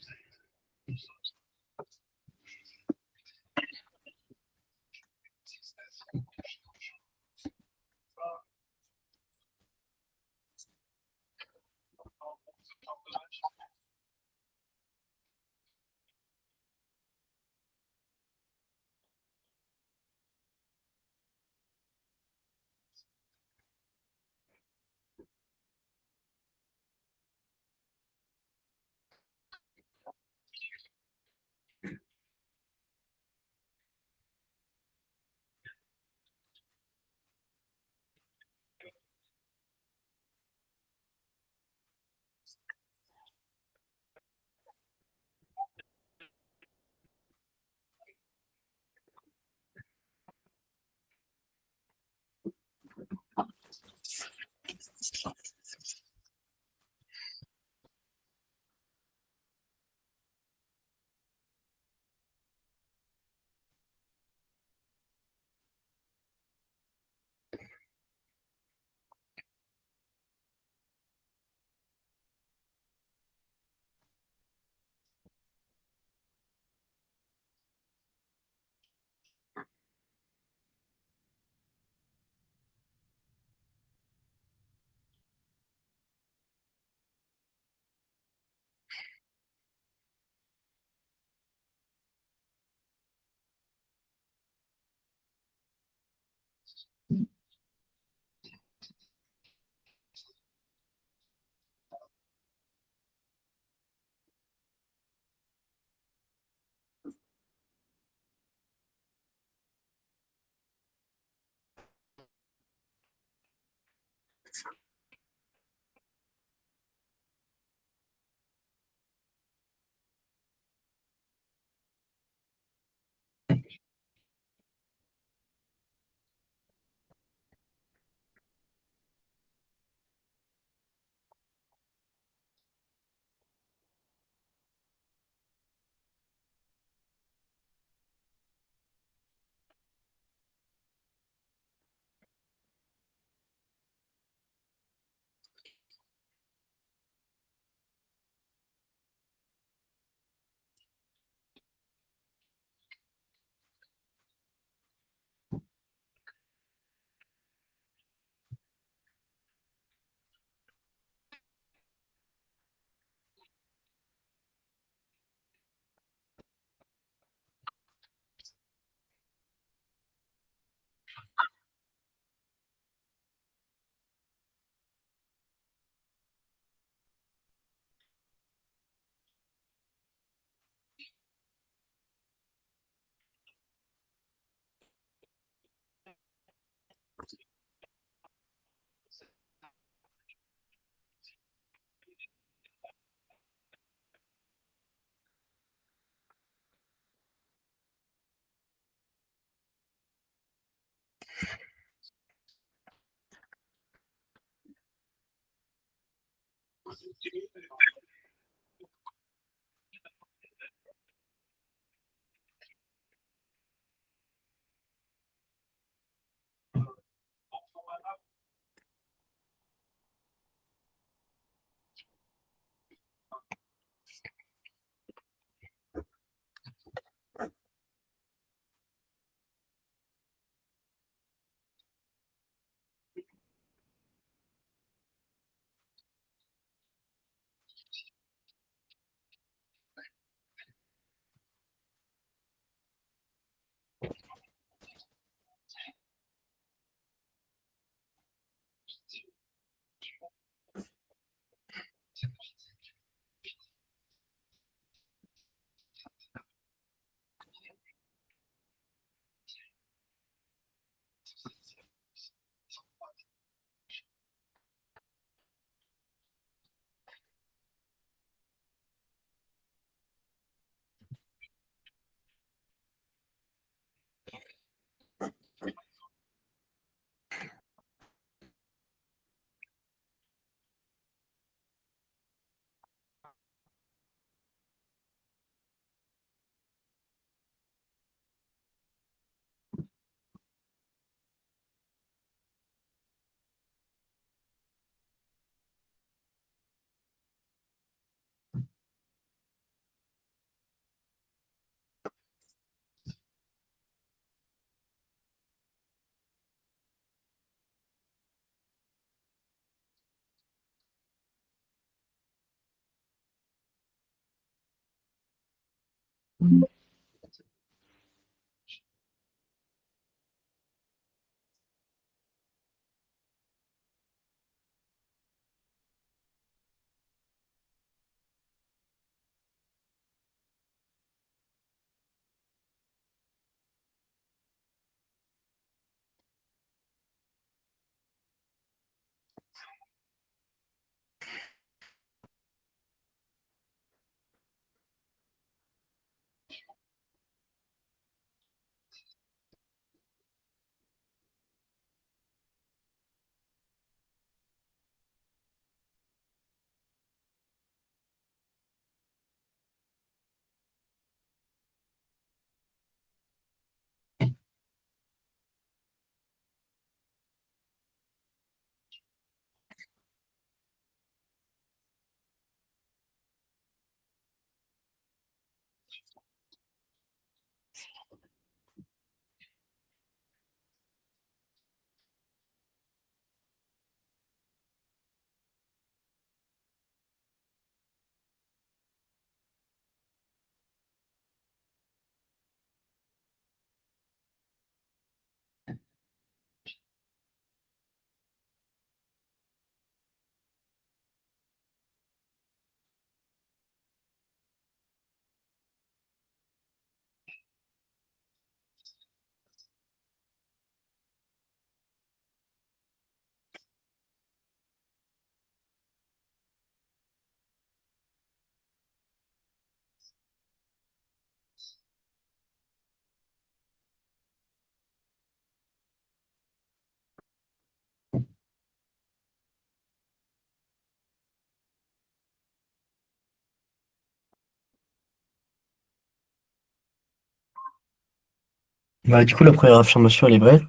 Bah, du coup, la première affirmation, elle est vraie.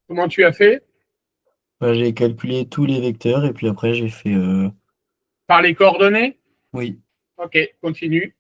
Comment tu as fait? Bah, j'ai calculé tous les vecteurs et puis après, j'ai fait. Par les coordonnées? Oui. Ok, continue.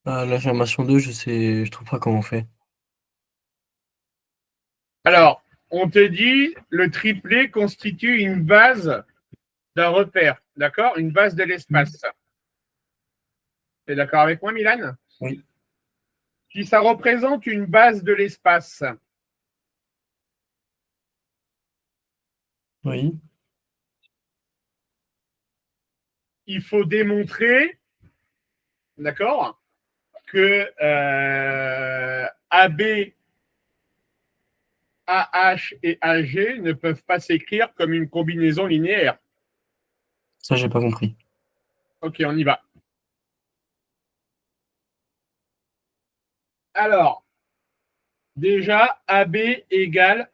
L'affirmation 2, je trouve pas comment on fait. Alors, on te dit le triplet constitue une base d'un repère, d'accord? Une base de l'espace. Tu es d'accord avec moi, Milan? Oui, Si ça représente une base de l'espace, oui, il faut démontrer, d'accord, que AB, AH et AG ne peuvent pas s'écrire comme une combinaison linéaire. ça j'ai pas compris. Ok, on y va. Alors, déjà, AB égale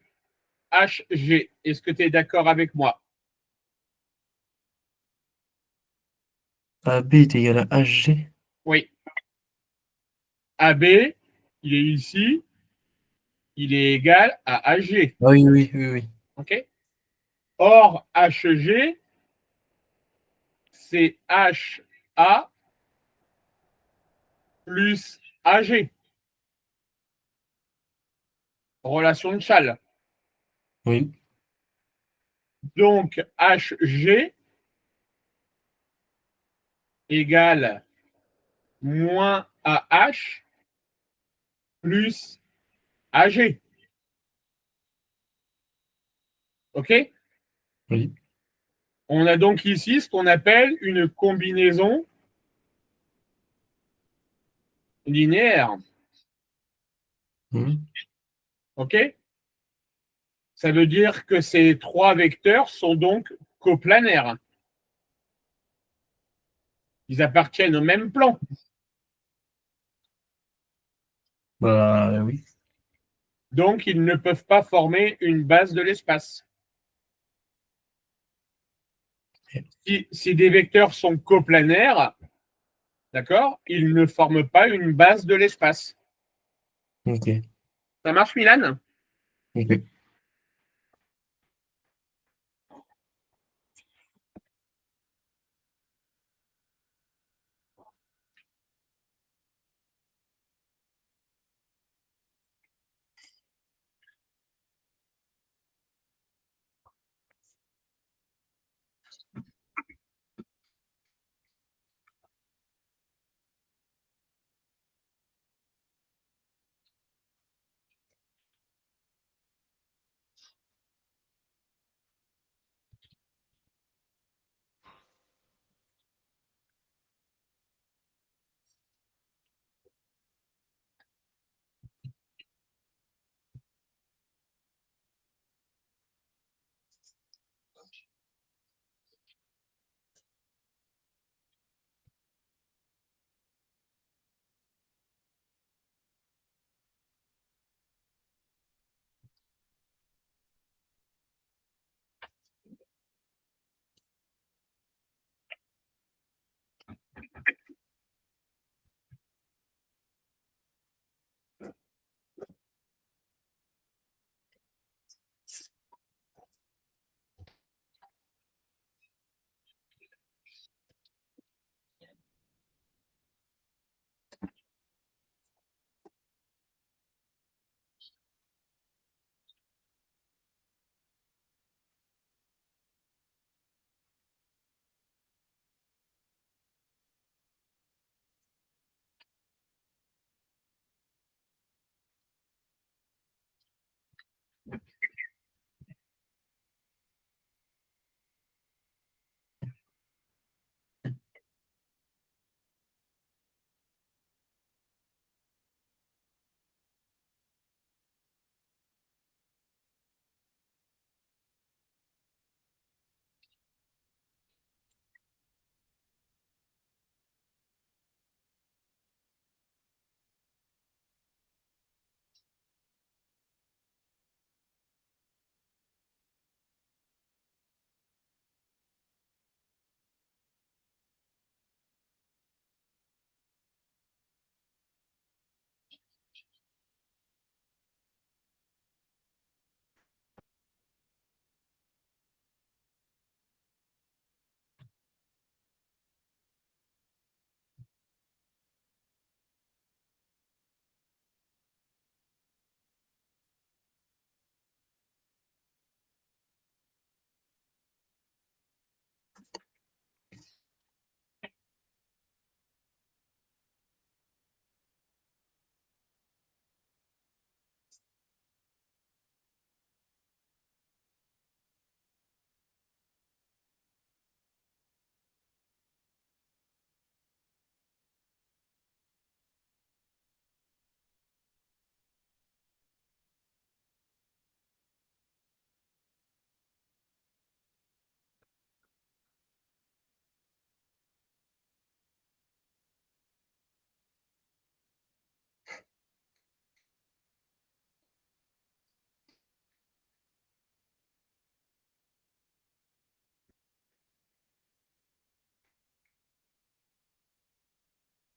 HG. Est-ce que tu es d'accord avec moi? AB est égal à HG. Oui. AB, il est ici, il est égal à HG. Ah oui, oui, oui, oui. OK? Or, HG, c'est HA plus AG. Relation de Châle. Oui, Donc, HG égale moins AH plus AG. OK? oui. On a donc ici ce qu'on appelle une combinaison linéaire. Mhm. OK? Ça veut dire que ces trois vecteurs sont donc coplanaires. Ils appartiennent au même plan. Bah oui. Donc, ils ne peuvent pas former une base de l'espace. Si des vecteurs sont coplanaires, d'accord, ils ne forment pas une base de l'espace. Ok, Ça marche, Milan? ok.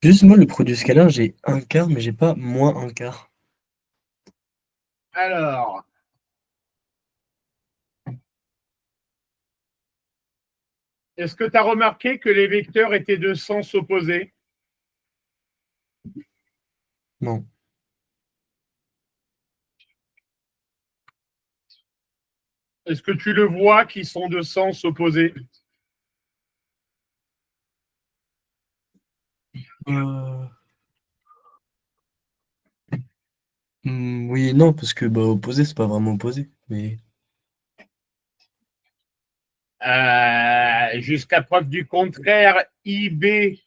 Juste moi, le produit scalaire, j'ai un quart, mais j'ai pas moins un quart. Alors, est-ce que tu as remarqué que les vecteurs étaient de sens opposés? Non. Est-ce que tu le vois qu'ils sont de sens opposés? Euh, oui et non, parce que bah, opposé, c'est pas vraiment opposé. Mais Jusqu'à preuve du contraire, IB,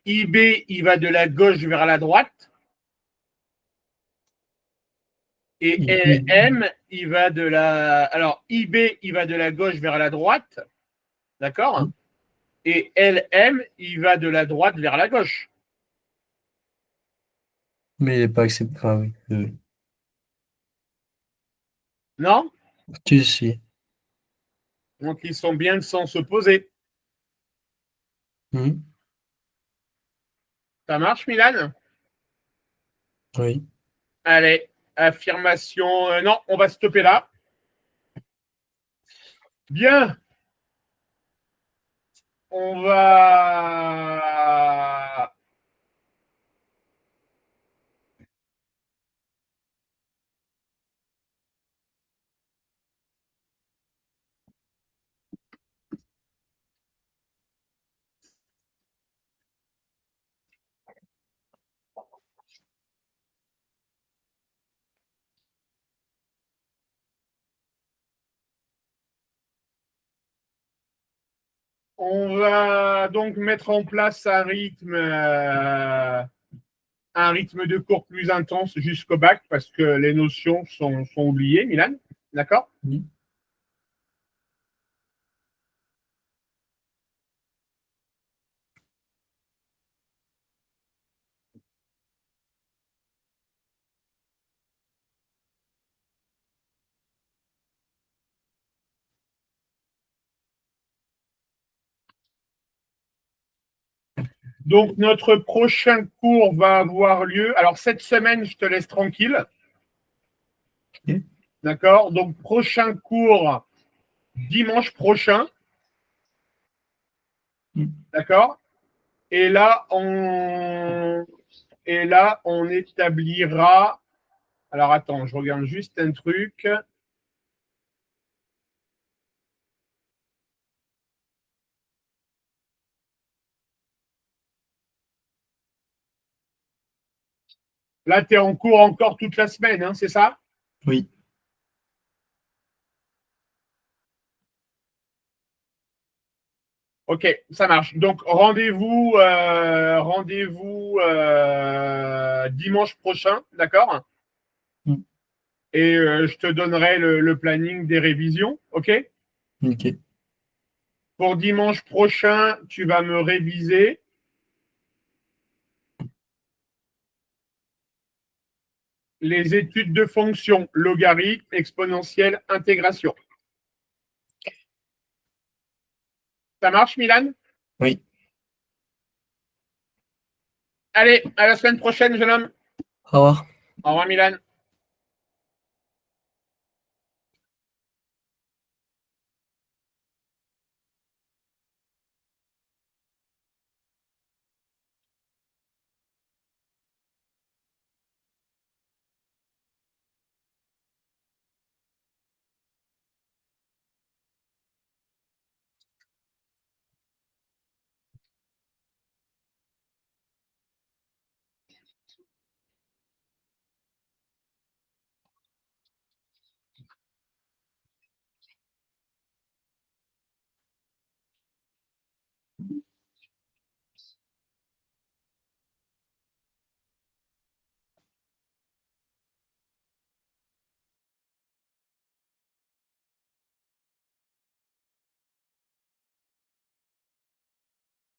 il va de la gauche vers la droite. Et LM, il va de la. Alors, IB, il va de la gauche vers la droite. D'accord? Et LM, il va de la droite vers la gauche. mais il est pas accepté. Ah oui. Non? Si, si. Donc, ils sont bien de sens opposés. Hmm, Ça marche, Milan? oui. Allez, affirmation. Non, on va stopper là. Bien. On va. On va donc mettre en place un rythme de cours plus intense jusqu'au bac parce que les notions sont oubliées, Milan. D'accord? Oui. Donc, notre prochain cours va avoir lieu. Alors, cette semaine, je te laisse tranquille. Ok. D'accord? Donc, prochain cours dimanche prochain. Hmm. D'accord? Et là, on établira. Alors, attends, je regarde juste un truc. Là, tu es en cours encore toute la semaine, hein, c'est ça? Oui. Ok, ça marche. Donc, rendez-vous dimanche prochain, d'accord? Hmm. Et je te donnerai le planning des révisions, ok? Ok. Pour dimanche prochain, tu vas me réviser les études de fonctions, logarithme, exponentielle, intégration. Ça marche, Milan? Oui. Allez, à la semaine prochaine, jeune homme. Au revoir. Au revoir, Milan.